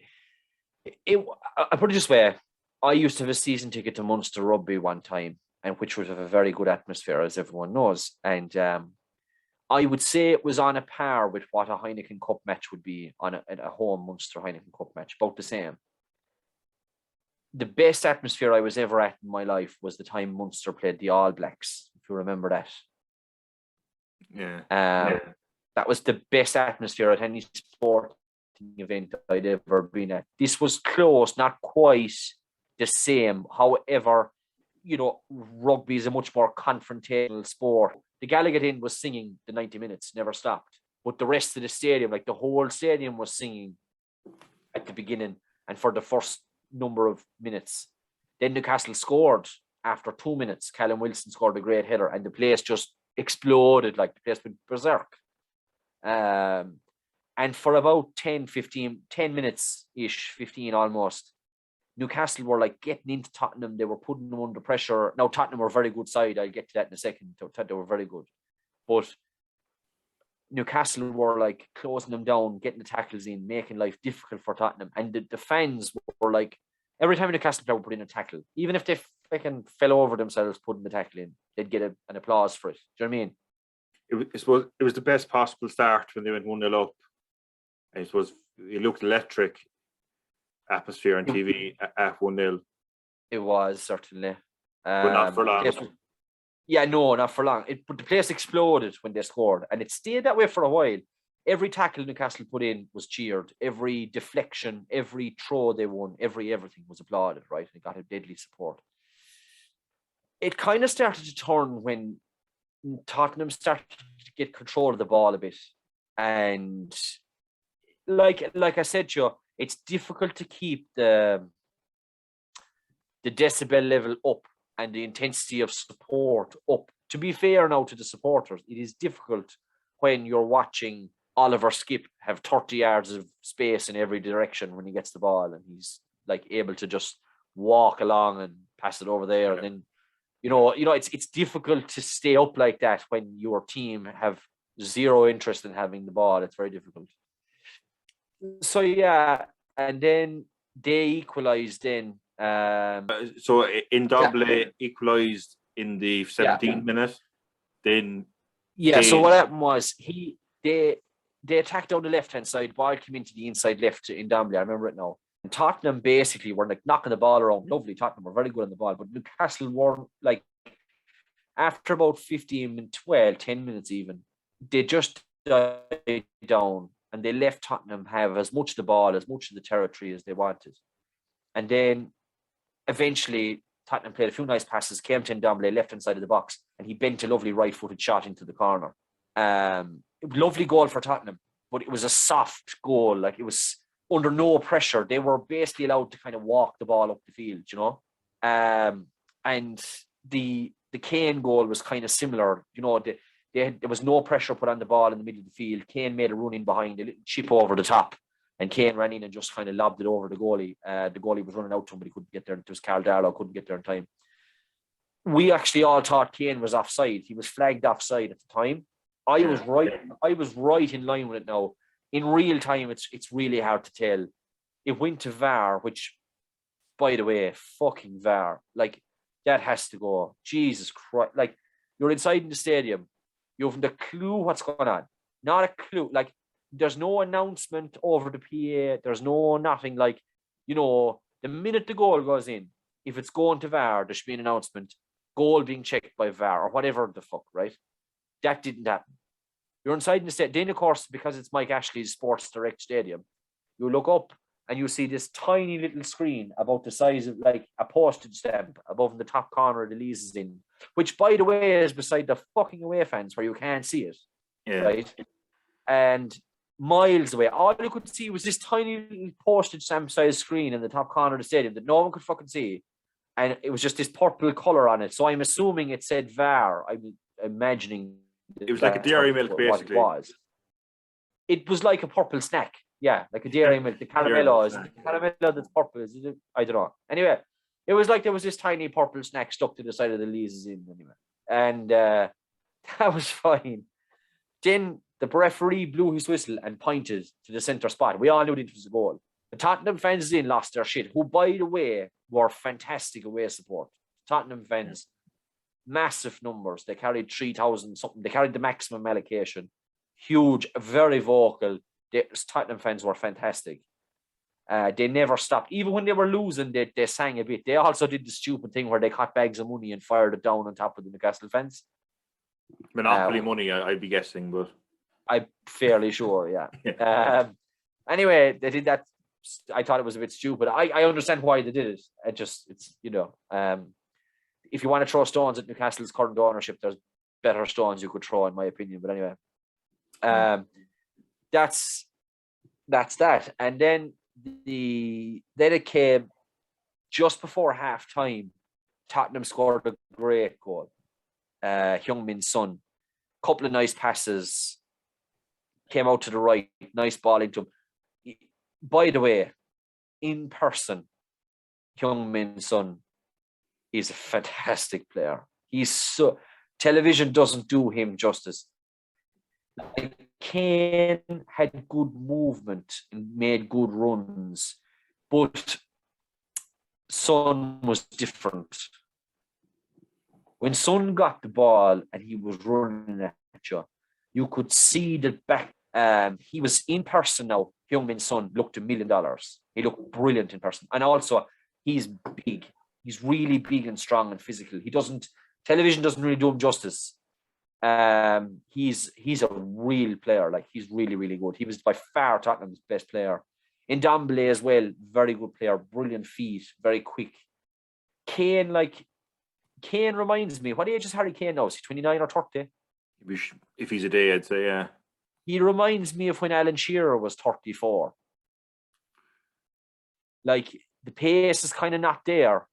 put it this way: I used to have a season ticket to Munster Rugby one time, and which was of a very good atmosphere, as everyone knows. And I would say it was on a par with what a Heineken Cup match would be on a home Munster Heineken Cup match, about the same. The best atmosphere I was ever at in my life was the time Munster played the All Blacks, if you remember that. Yeah. That was the best atmosphere at any sporting event I'd ever been at. This was close, not quite the same. However, rugby is a much more confrontational sport. The Gallagher Inn was singing the 90 minutes, never stopped. But the rest of the stadium, like the whole stadium was singing at the beginning and for the first number of minutes. Then Newcastle scored after 2 minutes. Callum Wilson scored a great header and the place just exploded, like the place went berserk. And for about 10 minutes-ish, 15 almost, Newcastle were like getting into Tottenham. They were putting them under pressure. Now, Tottenham were a very good side. I'll get to that in a second. They were very good. But Newcastle were like closing them down, getting the tackles in, making life difficult for Tottenham. And the fans were like, every time a Newcastle player would put in a tackle, even if they fucking fell over themselves putting the tackle in, they'd get an applause for it. Do you know what I mean? It was the best possible start when they went 1-0 up. And it looked electric atmosphere on TV at 1-0. It was, certainly. But not for long. No, not for long. But the place exploded when they scored, and it stayed that way for a while. Every tackle Newcastle put in was cheered. Every deflection, every throw they won, everything was applauded, right? It got a deadly support. It kind of started to turn when Tottenham started to get control of the ball a bit. And like I said, Joe, it's difficult to keep the decibel level up and the intensity of support up. To be fair now to the supporters, it is difficult when you're watching Oliver Skip have 30 yards of space in every direction when he gets the ball and he's like able to just walk along and pass it over there. Yeah. And then, it's difficult to stay up like that when your team have zero interest in having the ball. It's very difficult. So, yeah. And then they equalised then. So Ndombele equalised in the 17th minute. Then so what happened was they attacked down the left hand side. Ball came into the inside left to Ndombele. I remember it now. And Tottenham basically were like knocking the ball around. Lovely, Tottenham were very good on the ball, but Newcastle were like after about 10 minutes even, they just died down and they left Tottenham have as much of the ball, as much of the territory as they wanted. And then eventually Tottenham played a few nice passes, came to Ndombele left hand side of the box, and he bent a lovely right-footed shot into the corner. Lovely goal for Tottenham, but it was a soft goal. Like, it was under no pressure. They were basically allowed to kind of walk the ball up the field, and the Kane goal was kind of similar. There was no pressure put on the ball in the middle of the field. Kane made a run in behind, a little chip over the top, and Kane ran in and just kind of lobbed it over the goalie. The goalie was running out to him, but he couldn't get there. It was Carl Darlow, couldn't get there in time. We actually all thought Kane was offside. He was flagged offside at the time. I was right in line with it now. In real time, it's really hard to tell. It went to VAR, which, by the way, fucking VAR. Like, that has to go. Jesus Christ. Like, you're inside in the stadium. You haven't a clue what's going on. Not a clue. Like, there's no announcement over the PA. There's nothing like, the minute the goal goes in, if it's going to VAR, there should be an announcement, goal being checked by VAR or whatever the fuck, right? That didn't happen. You're inside in the stadium. Then, of course, because it's Mike Ashley's Sports Direct Stadium, you look up and you see this tiny little screen about the size of like a postage stamp above in the top corner of the Lees in, which, by the way, is beside the fucking away fans where you can't see it. Yeah. Right? And miles away, all you could see was this tiny little postage stamp size screen in the top corner of the stadium that no one could fucking see. And it was just this purple colour on it. So I'm assuming it said VAR. I'm imagining it was like a dairy milk, basically. What it was. it was like a purple snack. Yeah, like a dairy milk. The caramello that's purple. Is it? I don't know. Anyway, it was like there was this tiny purple snack stuck to the side of the leases in anyway. And that was fine. Then the referee blew his whistle and pointed to the centre spot. We all knew it was a goal. The Tottenham fans then lost their shit, who, by the way, were fantastic away support. Tottenham fans, massive numbers. They carried 3,000 something. They carried the maximum allocation. Huge, very vocal. Tottenham fans were fantastic. They never stopped. Even when they were losing, they sang a bit. They also did the stupid thing where they caught bags of money and fired it down on top of the Newcastle fans. Monopoly money, I'd be guessing, but I'm fairly sure, yeah. Anyway, they did that. I thought it was a bit stupid. I understand why they did it. It's if you want to throw stones at Newcastle's current ownership, there's better stones you could throw, in my opinion. But anyway, that's that. And then it came just before half time. Tottenham scored a great goal. Heung-min Son, couple of nice passes, came out to the right, nice ball into him. By the way, in person, Heung-min Son is a fantastic player. Television doesn't do him justice. Kane had good movement and made good runs, but Son was different. When Son got the ball and he was running at you, you could see the back. He was in person now. Heung-min Son looked $1 million. He looked brilliant in person. And also, he's big. He's really big and strong and physical. Television doesn't really do him justice. He's a real player. Like, he's really, really good. He was by far Tottenham's best player. Ndombele as well, very good player, brilliant feet, very quick. Kane reminds me, what age is Harry Kane now? Is he 29 or 30? If he's a day, I'd say, yeah. He reminds me of when Alan Shearer was 34. Like, the pace is kind of not there.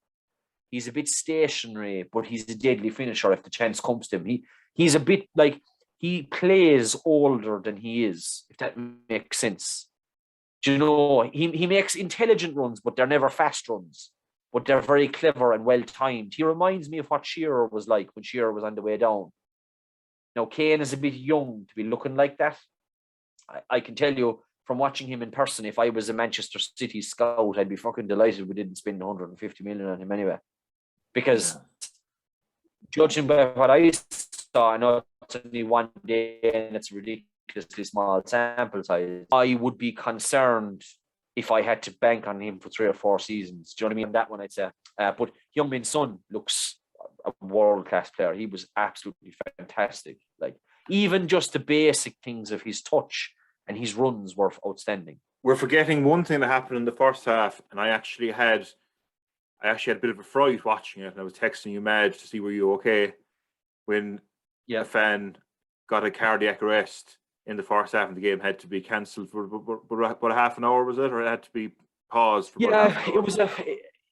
He's a bit stationary, but he's a deadly finisher if the chance comes to him. He's a bit like, he plays older than he is, if that makes sense. Do you know, he makes intelligent runs, but they're never fast runs. But they're very clever and well-timed. He reminds me of what Shearer was like when Shearer was on the way down. Now, Kane is a bit young to be looking like that. I can tell you from watching him in person, if I was a Manchester City scout, I'd be fucking delighted we didn't spend 150 million on him anyway. Because judging by what I saw, I know it's only one day and it's a ridiculously small sample size, I would be concerned if I had to bank on him for 3 or 4 seasons. Do you know what I mean? That one I'd say. But Heung-min Son looks a world-class player. He was absolutely fantastic. Like, even just the basic things of his touch and his runs were outstanding. We're forgetting one thing that happened in the first half, and I actually had a bit of a fright watching it, and I was texting you mad to see were you okay when a fan got a cardiac arrest in the first half of the game, had to be cancelled for about a half an hour, was it, or it had to be paused for about half an hour?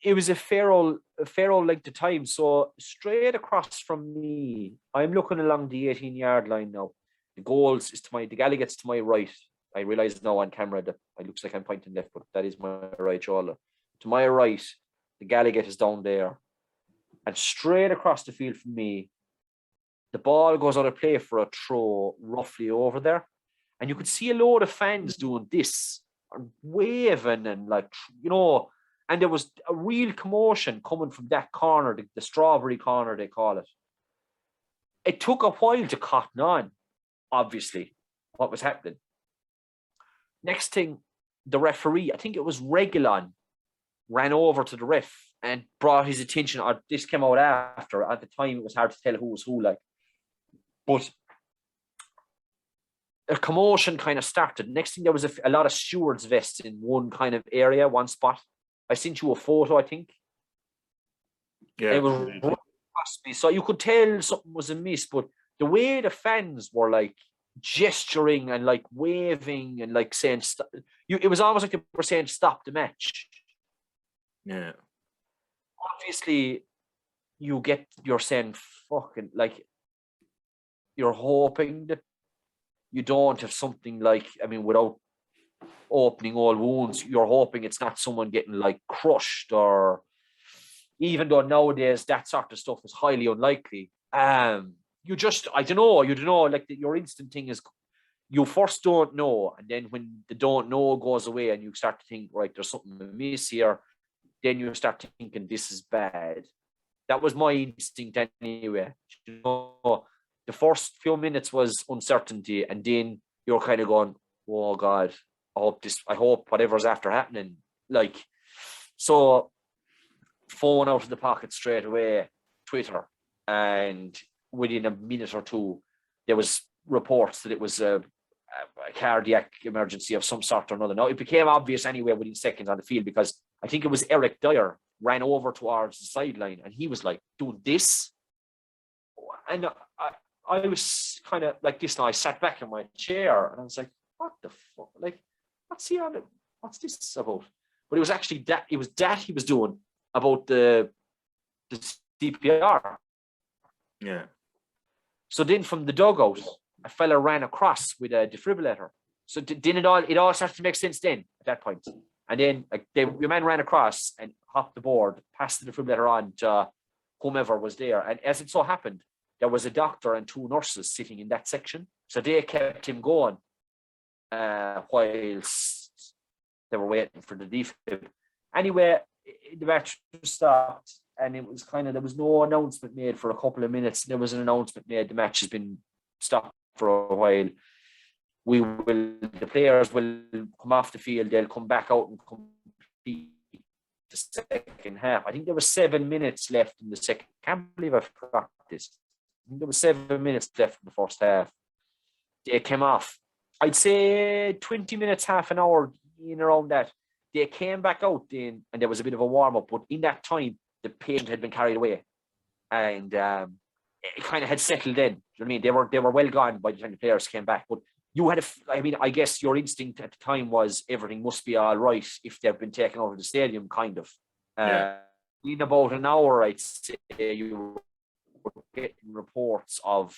It was a fair old length of time. So straight across from me, I'm looking along the 18-yard line now. The goals is the Gallagher's to my right. I realise now on camera that it looks like I'm pointing left, but that is my right shoulder. To my right, the Gallagher is down there. And straight across the field from me, the ball goes out of play for a throw roughly over there. And you could see a load of fans doing this, waving and and there was a real commotion coming from that corner, the strawberry corner, they call it. It took a while to cotton on, obviously, what was happening. Next thing, the referee, I think it was Reguilon, ran over to the ref and brought his attention. This came out after. At the time, it was hard to tell who was who, but a commotion kind of started. Next thing, there was a lot of stewards' vests in one kind of area, one spot. I sent you a photo, I think. Yeah. It was right across me. So you could tell something was amiss, but the way the fans were gesturing and waving and saying, it was almost like they were saying, stop the match. Yeah. Obviously, you're saying fucking, you're hoping that you don't have something like, I mean, without opening all wounds, you're hoping it's not someone getting like crushed, or even though nowadays that sort of stuff is highly unlikely. You just, I don't know, like your instant thing is you first don't know, and then when the don't know goes away and you start to think, right, there's something amiss here, then you start thinking this is bad. That was my instinct anyway. You know, the first few minutes was uncertainty, and then you're kind of going, oh God, I hope whatever's after happening. Like, so phone out of the pocket straight away, Twitter, and within a minute or two, there was reports that it was a cardiac emergency of some sort or another. Now, it became obvious anyway within seconds on the field, because I think it was Eric Dyer ran over towards the sideline and he was like doing this. And I was kind of like this, and I sat back in my chair and I was like, what the fuck? Like, what's this about? But it was actually that he was doing about the CPR. Yeah. So then from the dugout, a fella ran across with a defibrillator. So then it all started to make sense then at that point. And then your man ran across and hopped the board, passed the defibrillator on to whomever was there. And as it so happened, there was a doctor and two nurses sitting in that section. So they kept him going whilst they were waiting for the defib. Anyway, the match stopped, and it was kind of, there was no announcement made for a couple of minutes. There was an announcement made, the match has been stopped for a while. The players will come off the field, they'll come back out and compete the second half. I think there was 7 minutes left in the second. I can't believe I forgot this. I think there was 7 minutes left in the first half. They came off. I'd say 20 minutes, half an hour in around that. They came back out then, and there was a bit of a warm-up, but in that time, the patient had been carried away. And it kind of had settled in. You know what I mean? They were well gone by the time the players came back. But you had I guess your instinct at the time was everything must be all right if they've been taken out of the stadium, kind of. In about an hour, I'd say, you were getting reports of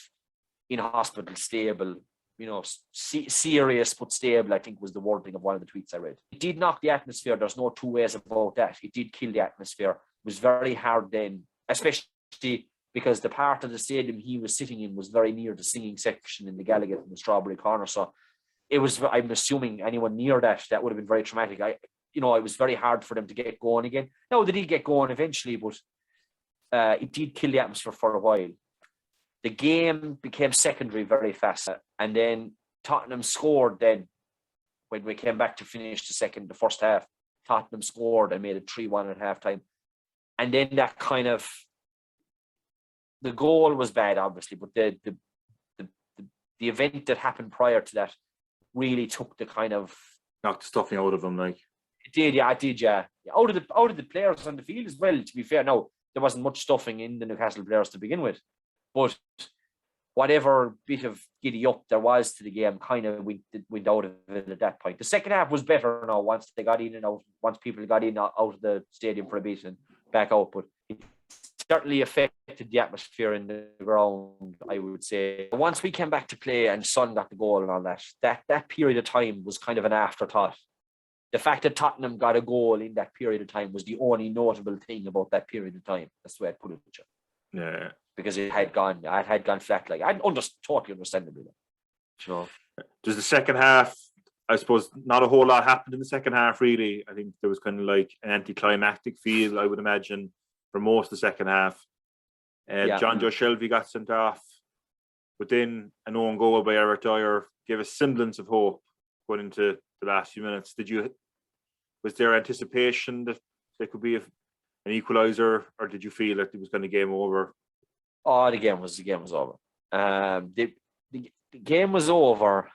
in-hospital stable, you know, serious but stable, I think was the wording of one of the tweets I read. It did knock the atmosphere. There's no two ways about that. It did kill the atmosphere. It was very hard then, especially because the part of the stadium he was sitting in was very near the singing section in the Gallagher and the Strawberry Corner. So it was, I'm assuming anyone near that would have been very traumatic. It was very hard for them to get going again. No, they did get going eventually, but it did kill the atmosphere for a while. The game became secondary very fast. And then Tottenham scored then when we came back to finish the first half. Tottenham scored and made it 3-1 at halftime. And then that kind of, the goal was bad, obviously, but the event that happened prior to that really took the kind of, knocked the stuffing out of them, like. It did, yeah. Out of the players on the field as well, to be fair. No, there wasn't much stuffing in the Newcastle players to begin with. But whatever bit of giddy up there was to the game kind of went out of it at that point. The second half was better now once they got in and out, once people got in out of the stadium for a bit and back out. But it certainly affected the atmosphere in the ground, I would say. Once we came back to play and Son got the goal and all that period of time was kind of an afterthought. The fact that Tottenham got a goal in that period of time was the only notable thing about that period of time. That's the way I'd put it. Yeah. Because it had gone flat. Like, totally understandably. Sure. Does the second half, I suppose, not a whole lot happened in the second half, really. I think there was kind of like an anticlimactic feel, I would imagine, for most of the second half. John Joe Shelby got sent off, but then an own goal by Eric Dyer gave a semblance of hope going into the last few minutes. Was there anticipation that there could be an equaliser, or did you feel that it was kind of game over? Oh, the game was over. The game was over.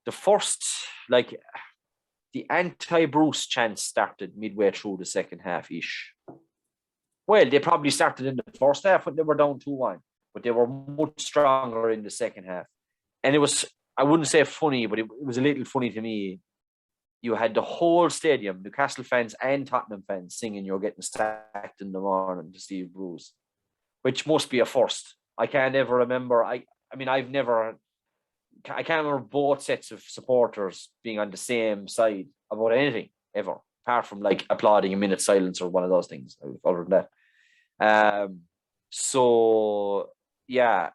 The first, the anti-Bruce chance started midway through the second half-ish. Well, they probably started in the first half when they were down 2-1, but they were much stronger in the second half. And it was, I wouldn't say funny, but it was a little funny to me. You had the whole stadium, Newcastle fans and Tottenham fans, singing "You're getting sacked in the morning" to Steve Bruce, which must be a first. I can't ever remember. I mean, I've never I can't remember both sets of supporters being on the same side about anything ever, apart from like applauding a minute's silence or one of those things. Other than that, so yeah,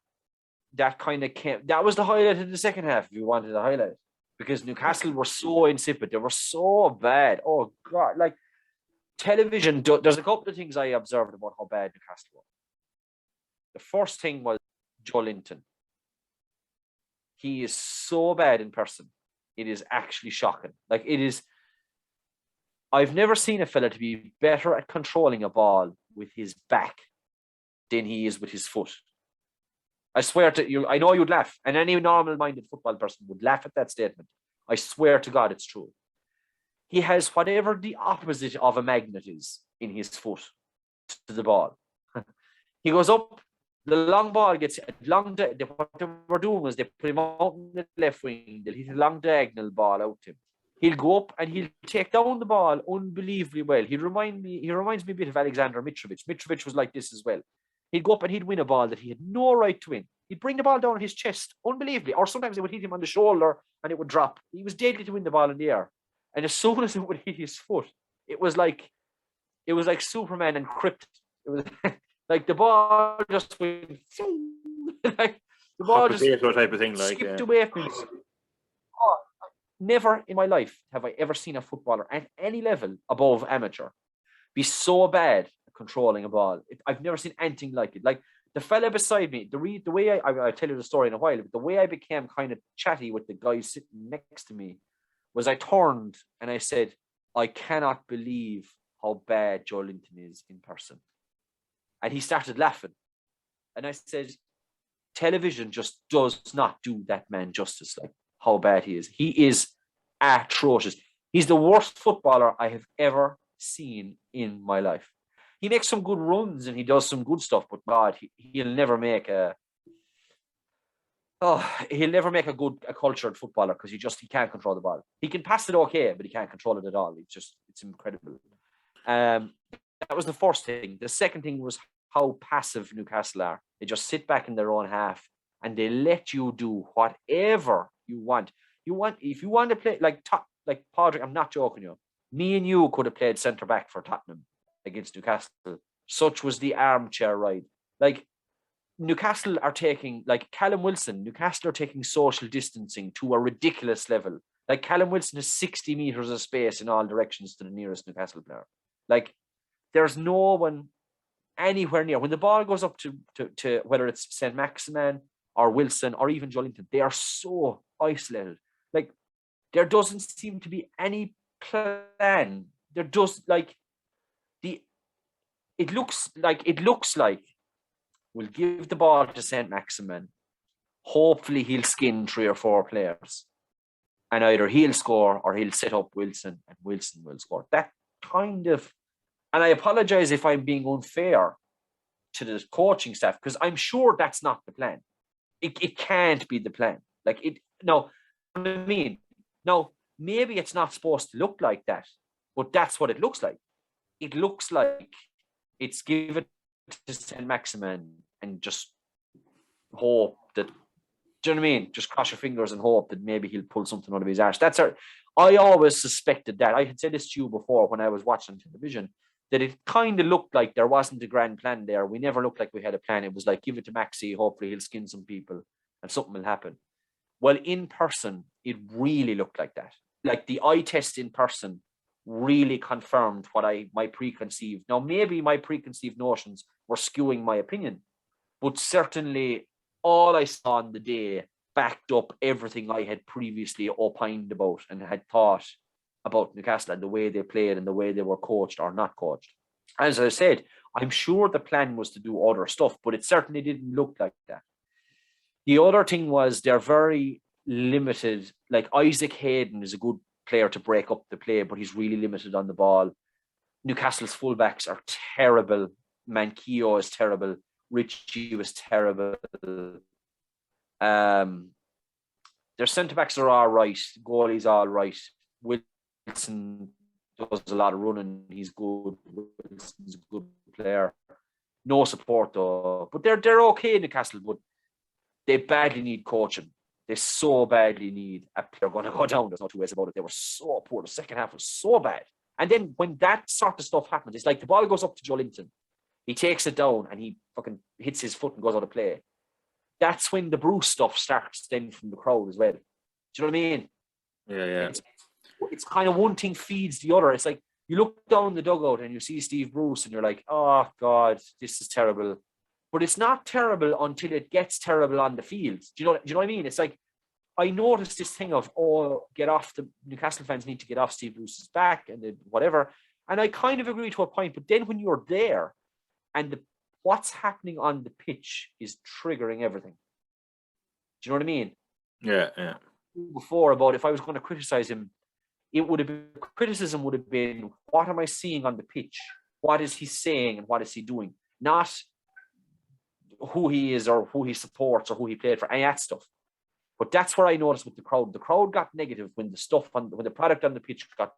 that kind of came. That was the highlight of the second half. If you wanted to highlight, because Newcastle were so insipid, they were so bad. Oh God, like television. There's a couple of things I observed about how bad Newcastle were. The first thing was Joe Linton. He is so bad in person. It is actually shocking. Like it is. I've never seen a fella to be better at controlling a ball with his back than he is with his foot. I swear to you, I know you'd laugh, and any normal-minded football person would laugh at that statement. I swear to God, it's true. He has whatever the opposite of a magnet is in his foot to the ball. He goes up, the long ball gets long. What they were doing was they put him out in the left wing. They'll hit a long diagonal ball out to him. He'll go up and he'll take down the ball unbelievably well. He reminds me a bit of Alexander Mitrovic. Mitrovic was like this as well. He'd go up and he'd win a ball that he had no right to win. He'd bring the ball down on his chest unbelievably, or sometimes it would hit him on the shoulder and it would drop. He was deadly to win the ball in the air. And as soon as it would hit his foot, it was like Superman and Krypton. It was like the ball just went like the ball just type of thing, like skipped away from him. Oh, never in my life have I ever seen a footballer at any level above amateur be so bad at controlling a ball. I've never seen anything like it. Like the fella beside me, the way I'll tell you the story in a while, but the way I became kind of chatty with the guy sitting next to me was I turned and I said, I cannot believe how bad Joe Linton is in person. And he started laughing. And I said, television just does not do that man justice, like how bad he is. He is atrocious. He's the worst footballer I have ever seen in my life. He makes some good runs and he does some good stuff, but God, he'll never make a good, cultured footballer because he can't control the ball. He can pass it okay, but he can't control it at all. It's incredible. That was the first thing. The second thing was how passive Newcastle are. They just sit back in their own half and they let you do whatever you want. If you want to play like Padraig, I'm not joking you. Me and you could have played centre back for Tottenham against Newcastle. Such was the armchair ride. Like Newcastle are taking, like Callum Wilson, Newcastle are taking social distancing to a ridiculous level. Like Callum Wilson is 60 meters of space in all directions to the nearest Newcastle player. Like there's no one anywhere near. When the ball goes up to whether it's St. Maximin or Wilson or even Joe Linton, they are so isolated. Like there doesn't seem to be any plan. There does it looks like we'll give the ball to St. Maximin. Hopefully he'll skin 3 or 4 players. And either he'll score or he'll set up Wilson and Wilson will score. That kind of, and I apologize if I'm being unfair to the coaching staff, because I'm sure that's not the plan. It can't be the plan. Like it, no, I mean, no, maybe it's not supposed to look like that, but that's what it looks like. It looks like it's given to St. Maximin and just hope that, do you know what I mean? Just cross your fingers and hope that maybe he'll pull something out of his arse. I always suspected that. I had said this to you before when I was watching television, that it kind of looked like there wasn't a grand plan there. We never looked like we had a plan. It was like, give it to Maxi, hopefully he'll skin some people and something will happen. Well, in person, it really looked like that. Like the eye test in person really confirmed what my preconceived. Now, maybe my preconceived notions were skewing my opinion, but certainly all I saw on the day backed up everything I had previously opined about and had thought about Newcastle and the way they played and the way they were coached or not coached. As I said, I'm sure the plan was to do other stuff, but it certainly didn't look like that. The other thing was they're very limited. Like Isaac Hayden is a good player to break up the play, but he's really limited on the ball. Newcastle's fullbacks are terrible. Manquillo is terrible. Richie was terrible. Their centre-backs are all right. Goalie's all right. Wilson does a lot of running. He's good. Wilson's a good player. No support though. But they're okay in Newcastle, but they badly need coaching. They so badly need a player going to go down. There's no two ways about it. They were so poor. The second half was so bad. And then when that sort of stuff happens, it's like the ball goes up to Joe Linton. He takes it down and he fucking hits his foot and goes out of play. That's when the Bruce stuff starts then from the crowd as well. Do you know what I mean? Yeah. It's kind of one thing feeds the other. It's like you look down the dugout and you see Steve Bruce and you're like, oh, God, this is terrible. But it's not terrible until it gets terrible on the field. Do you know what I mean? It's like, I noticed this thing of, get off, the Newcastle fans need to get off Steve Bruce's back and whatever. And I kind of agree to a point. But then when you're there and what's happening on the pitch is triggering everything. Do you know what I mean? Yeah. Before about if I was going to criticize him, criticism would have been, what am I seeing on the pitch? What is he saying and what is he doing? Not who he is or who he supports or who he played for, any of that stuff. But that's where I noticed with the crowd. The crowd got negative when the product on the pitch got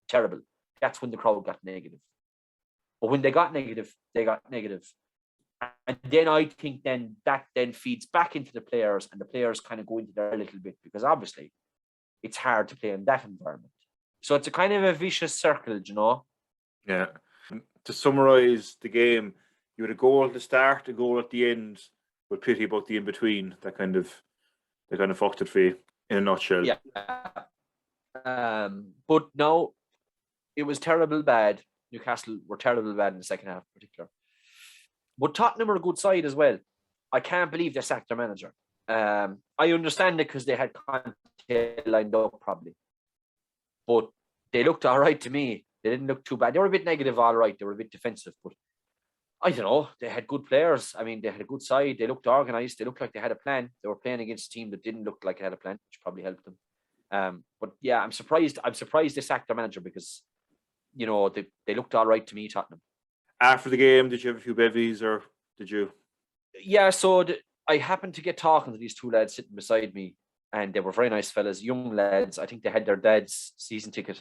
terrible. That's when the crowd got negative. But when they got negative, they got negative. And then I think that feeds back into the players, and the players kind of go into there a little bit because obviously it's hard to play in that environment. So it's a kind of a vicious circle, you know? Yeah. To summarise the game, you had a goal at the start, a goal at the end, with pity about the in-between. They kind of fucked it for you in a nutshell. Yeah. But no, it was terrible bad. Newcastle were terrible bad in the second half in particular. But Tottenham are a good side as well. I can't believe they sacked their manager. I understand it because they had Conte lined up probably. But they looked all right to me. They didn't look too bad. They were a bit negative, all right. They were a bit defensive. But I don't know. They had good players. I mean, they had a good side. They looked organised. They looked like they had a plan. They were playing against a team that didn't look like it had a plan, which probably helped them. But yeah, I'm surprised they sacked their manager because, you know, they looked all right to me, Tottenham. After the game, did you have a few bevies or did you? Yeah, so I happened to get talking to these two lads sitting beside me, and they were very nice fellas, young lads. I think they had their dad's season ticket,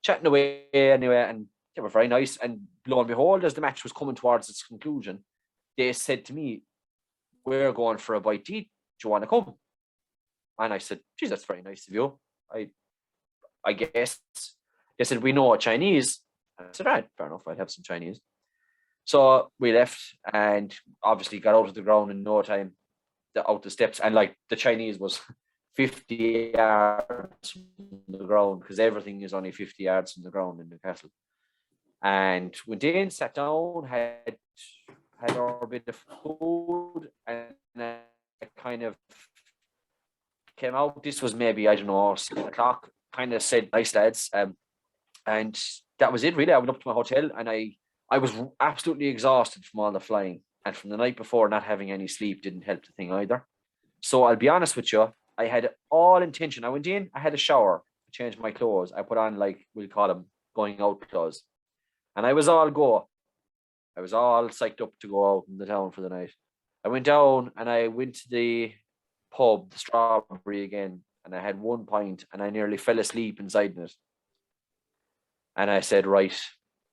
chatting away anyway, and they were very nice. And lo and behold, as the match was coming towards its conclusion, they said to me, "We're going for a bite to eat. Do you want to come?" And I said, "Geez, that's very nice of you. I guess." They said, "We know Chinese." I said, "Right, fair enough. I'd have some Chinese." So we left and obviously got out of the ground in no time, out the steps. And like the Chinese was 50 yards from the ground because everything is only 50 yards from the ground in Newcastle. And went in, sat down, had our bit of food, and kind of came out. This was maybe, I don't know, 7 o'clock, kind of said, "Nice lads." And that was it really. I went up to my hotel and I was absolutely exhausted from all the flying, and from the night before not having any sleep didn't help the thing either. So I'll be honest with you, I had all intention. I went in, I had a shower, I changed my clothes, I put on, like, we'll call them going out clothes, and I was all go. I was all psyched up to go out in the town for the night. I went down and I went to the pub, the Strawberry again, and I had 1 pint and I nearly fell asleep inside it. And I said, "Right,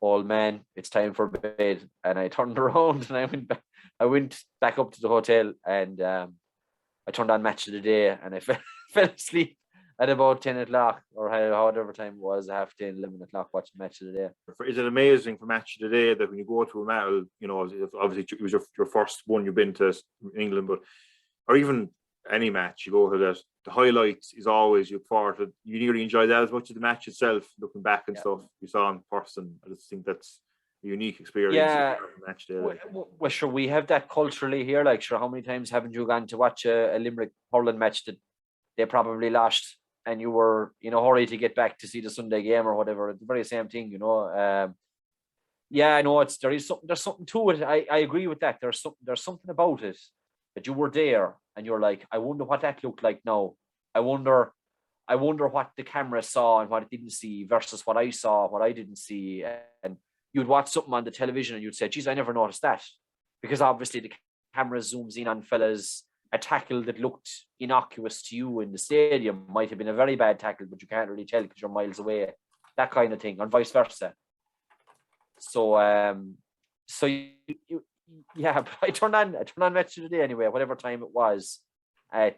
old man, it's time for bed." And I turned around and I went back up to the hotel, and I turned on Match of the Day, and I fell asleep at about 10 o'clock or however time it was, 10:30, 11 o'clock, watching Match of the Day. Is it amazing for Match of the Day that when you go to a match, you know, obviously it was your first one you've been to in England, but or even any match you go to, that the highlights is always you look forward to. You nearly enjoy that as much as the match itself, looking back and stuff you saw in person. I just think that's a unique experience. Yeah, match day. Well, sure, we have that culturally here. Like, sure, how many times haven't you gone to watch a Limerick hurling match that they probably lost, and you were in a hurry to get back to see the Sunday game or whatever? It's the very same thing, you know. Yeah, I know there's something to it. I agree with that. There's something about it that you were there and you're like, I wonder what that looked like now. I wonder what the camera saw and what it didn't see versus what I saw, what I didn't see. And you'd watch something on the television and you'd say, "Geez, I never noticed that." Because obviously the camera zooms in on fellas. A tackle that looked innocuous to you in the stadium might have been a very bad tackle, but you can't really tell because you're miles away. That kind of thing, and vice versa. So, yeah, but I turned on Match of the Day anyway, whatever time it was, at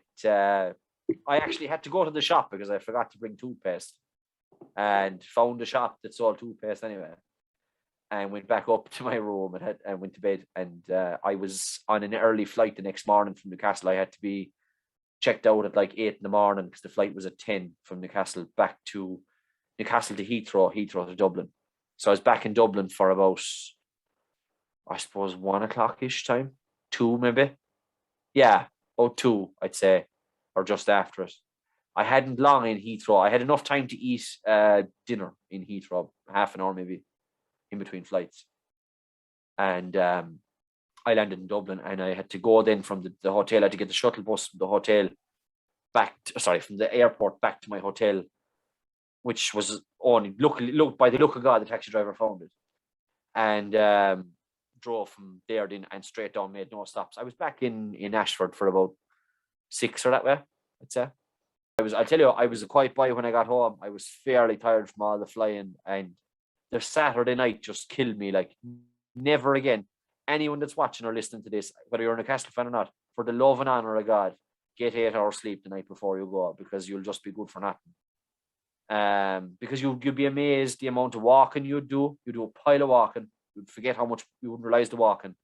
I actually had to go to the shop because I forgot to bring toothpaste, and found a shop that sold toothpaste anyway, and went back up to my room and went to bed. And I was on an early flight the next morning from Newcastle. I had to be checked out at like 8 in the morning because the flight was at 10 from Newcastle back to Newcastle to Heathrow to Dublin. So I was back in Dublin for about, I suppose, 1 o'clock-ish time, 2 maybe. Yeah, about 2, I'd say, or just after it. I hadn't long in Heathrow. I had enough time to eat dinner in Heathrow, half an hour maybe, in between flights. And I landed in Dublin, and I had to go then from the hotel. I had to get the shuttle bus from the hotel from the airport back to my hotel, which was only, by the look of God, the taxi driver found it. And drove from there then and straight down, made no stops. I was back in Ashford for about 6 or that way, I'd say. I'll tell you, I was a quiet boy when I got home. I was fairly tired from all the flying, and the Saturday night just killed me. Like, never again. Anyone that's watching or listening to this, whether you're a Newcastle fan or not, for the love and honour of God, get 8 hours sleep the night before you go, because you'll just be good for nothing. Because you'll be amazed the amount of walking you'd do. You do a pile of walking. You'd forget how much you wouldn't realise the walking.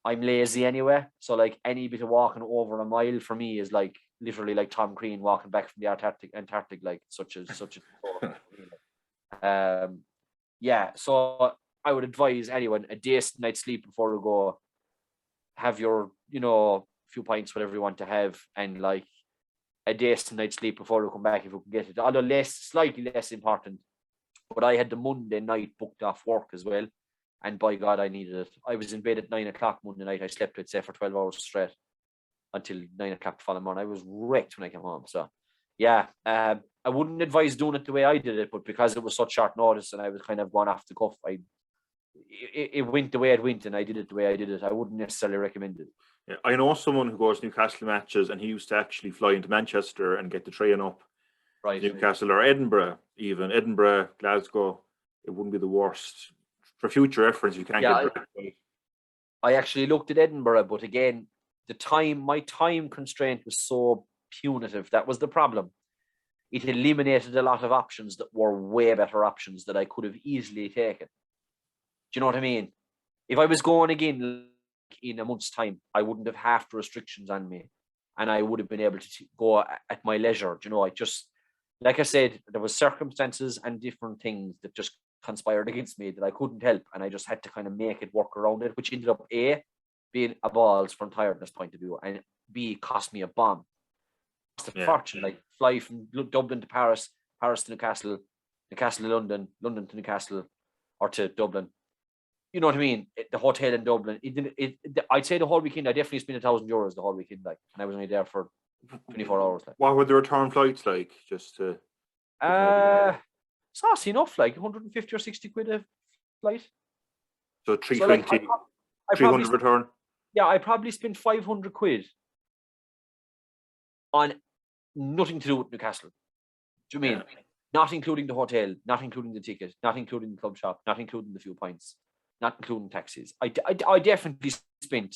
I'm lazy anyway, so like any bit of walking over a mile for me is like literally like Tom Crean walking back from the Antarctic, like such a yeah. So I would advise anyone a decent night's sleep before you go. Have your, few pints, whatever you want to have, and like a decent night's sleep before you come back if you can get it. Although slightly less important. But I had the Monday night booked off work as well. And by God, I needed it. I was in bed at 9 o'clock Monday night. I slept, I'd say, for 12 hours straight until 9 o'clock the following morning. I was wrecked when I came home. So, yeah, I wouldn't advise doing it the way I did it, but because it was such short notice and I was kind of going off the cuff, it went the way it went, and I did it the way I did it. I wouldn't necessarily recommend it. Yeah, I know someone who goes to Newcastle matches, and he used to actually fly into Manchester and get the train up right, Newcastle or Edinburgh, even Edinburgh, Glasgow. It wouldn't be the worst. For future reference, you can't get direct. I actually looked at Edinburgh, but again, my time constraint was so punitive. That was the problem. It eliminated a lot of options that were way better options that I could have easily taken. Do you know what I mean? If I was going again in a month's time, I wouldn't have half the restrictions on me, and I would have been able to go at my leisure. Do you know, I just, like I said, there was circumstances and different things that just conspired against me that I couldn't help, and I just had to kind of make it work around it, which ended up A, being a balls from tiredness point of view, and B, cost me a bomb. It's a fortune. Like, fly from Dublin to Paris, Paris to Newcastle, Newcastle to London, London to Newcastle, or to Dublin. You know what I mean? The hotel in Dublin. I'd say the whole weekend, I definitely spent €1,000 the whole weekend, like, and I was only there for 24 hours. Like. What were the return flights like? Just to saucy enough, like 150 or 60 quid a flight. So 320, so 300 return? Yeah, I probably spent 500 quid on nothing to do with Newcastle. Do you mean? Yeah. Not including the hotel, not including the ticket, not including the club shop, not including the few pints, not including taxis. I definitely spent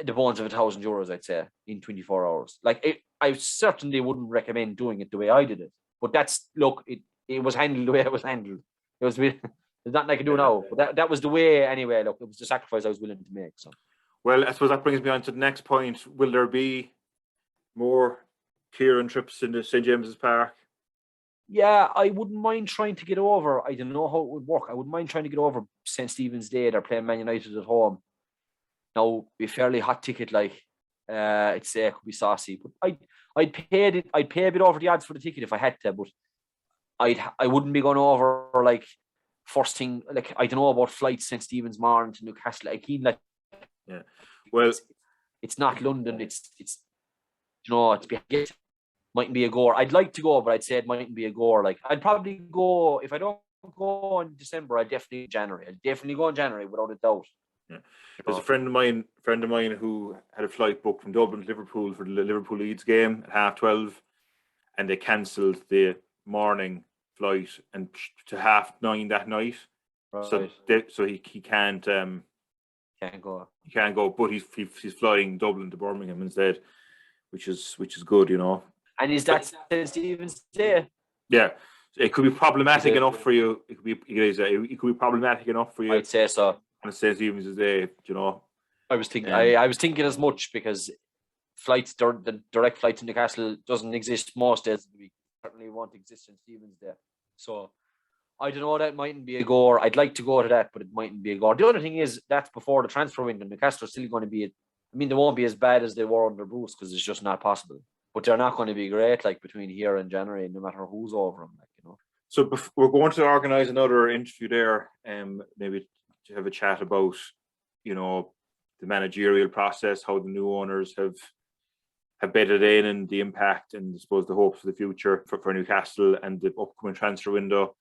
the bones of €1,000, I'd say, in 24 hours. Like, I certainly wouldn't recommend doing it the way I did it. But it was handled the way it was handled. There's nothing I can do now. But that was the way anyway. Look, it was the sacrifice I was willing to make. So, well, I suppose that brings me on to the next point. Will there be more Kieran trips into St. James's Park? Yeah, I wouldn't mind trying to get over. I don't know how it would work. I wouldn't mind trying to get over St. Stephen's Day. They're playing Man United at home. Now, be a fairly hot ticket, like, I'd say it could be saucy. But I'd pay a bit over the odds for the ticket if I had to, but I wouldn't be going over like first thing. Like, I don't know about flights St. Stephen's morning to Newcastle. Yeah. Well, it's not London. It's mightn't be a gore. I'd like to go, but I'd say it mightn't be a gore. Like, I'd probably go if I don't go in December. I'd definitely go in January without a doubt. Yeah. There's a friend of mine who had a flight booked from Dublin to Liverpool for the Liverpool Leeds game at 12:30, and they cancelled the morning flight and to 9:30 that night. Right. So he can't go. He can't go, but he's flying Dublin to Birmingham instead, which is good, you know. And is that St. Stephen's Day? Yeah, it could be problematic enough for you. It could be problematic enough for you. I'd say so. And St. Stephen's Day, you know. I was thinking. I was thinking as much because the direct flight to Newcastle doesn't exist most days of the week. Certainly won't exist in Stephen's Day. So I don't know. That mightn't be a go. I'd like to go to that, but it mightn't be a go. The other thing is that's before the transfer window. Newcastle are still going to be. I mean, they won't be as bad as they were under Bruce because it's just not possible. But they're not going to be great, like between here and January, no matter who's over them, like, you know. So we're going to organise another interview there, maybe to have a chat about, you know, the managerial process, how the new owners have bedded in, and the impact, and I suppose the hopes for the future for Newcastle and the upcoming transfer window.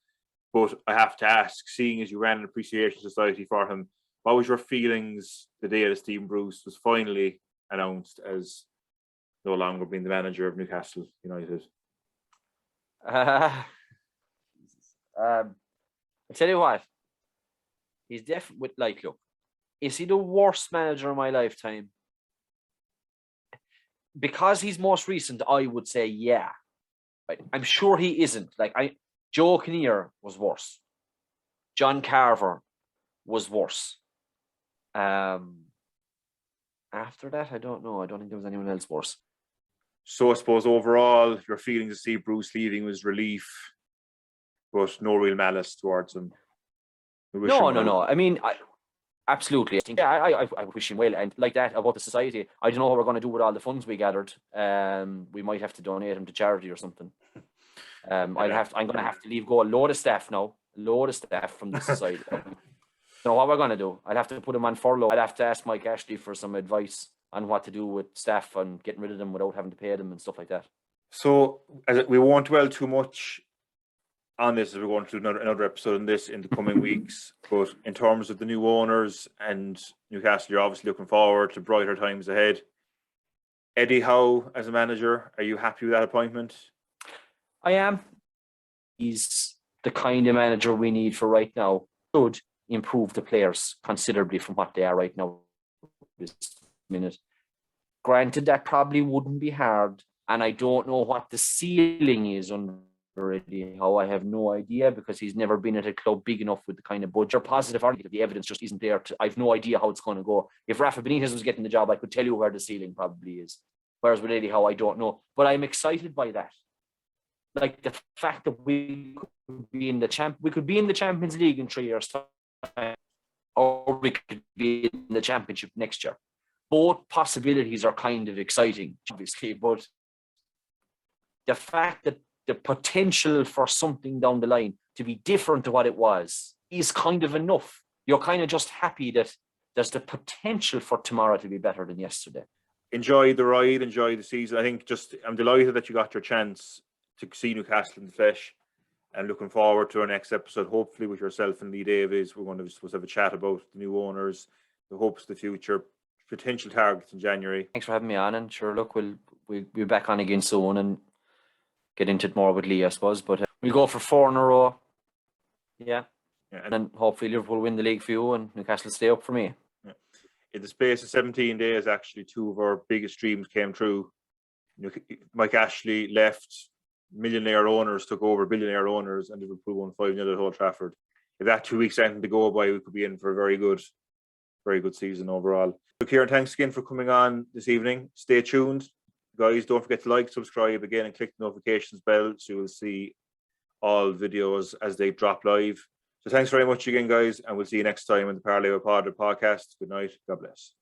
But I have to ask, seeing as you ran an appreciation society for him, what was your feelings the day that Stephen Bruce was finally announced as no longer being the manager of Newcastle United? I tell you what, he's definitely, like, look, is he the worst manager of my lifetime? Because he's most recent, I would say yeah. Right? I'm sure he isn't. Like, Joe Kinnear was worse. John Carver was worse. After that, I don't know. I don't think there was anyone else worse. So I suppose overall, your feeling to see Bruce leaving was relief, but no real malice towards him. No. I mean, absolutely. I think I wish him well, and like that about the society. I don't know what we're going to do with all the funds we gathered. We might have to donate them to charity or something. I'm going to have to leave go a load of staff now. A load of staff from the society. I don't know what we're going to do. I'd have to put them on furlough. I'd have to ask Mike Ashley for some advice on what to do with staff and getting rid of them without having to pay them and stuff like that. So we won't dwell too much on this as we're going to do another episode on this in the coming weeks. But in terms of the new owners and Newcastle, you're obviously looking forward to brighter times ahead. Eddie Howe as a manager, are you happy with that appointment? I am. He's the kind of manager we need for right now. Should improve the players considerably from what they are right now this minute. Granted, that probably wouldn't be hard, and I don't know what the ceiling is under Eddie Howe. I have no idea because he's never been at a club big enough with the kind of budget or positive or negative. The evidence just isn't there. I've no idea how it's going to go. If Rafa Benitez was getting the job, I could tell you where the ceiling probably is. Whereas with Eddie Howe, I don't know. But I'm excited by that. Like the fact that we could be in the Champions League in 3 years' time, or we could be in the Championship next year. Both possibilities are kind of exciting, obviously, but the fact that the potential for something down the line to be different to what it was is kind of enough. You're kind of just happy that there's the potential for tomorrow to be better than yesterday. Enjoy the ride, enjoy the season. I think I'm delighted that you got your chance to see Newcastle in the flesh, and looking forward to our next episode, hopefully with yourself and Lee Davies. We're going to have a chat about the new owners, the hopes of the future, potential targets in January. Thanks for having me on, and sure, look, we'll be back on again soon and get into it more with Lee, I suppose, but we'll go for 4 in a row. Yeah. And then hopefully Liverpool win the league for you and Newcastle stay up for me. Yeah. In the space of 17 days, actually, 2 of our biggest dreams came true. Mike Ashley left, millionaire owners took over, billionaire owners, and Liverpool won 5-0 at Old Trafford. If that 2 weeks ended to go by, we could be in for a very good season overall. So Kieran, thanks again for coming on this evening. Stay tuned. Guys, don't forget to like, subscribe again, and click the notifications bell so you'll see all videos as they drop live. So thanks very much again, guys, and we'll see you next time on the Parlay with Padre podcast. Good night. God bless.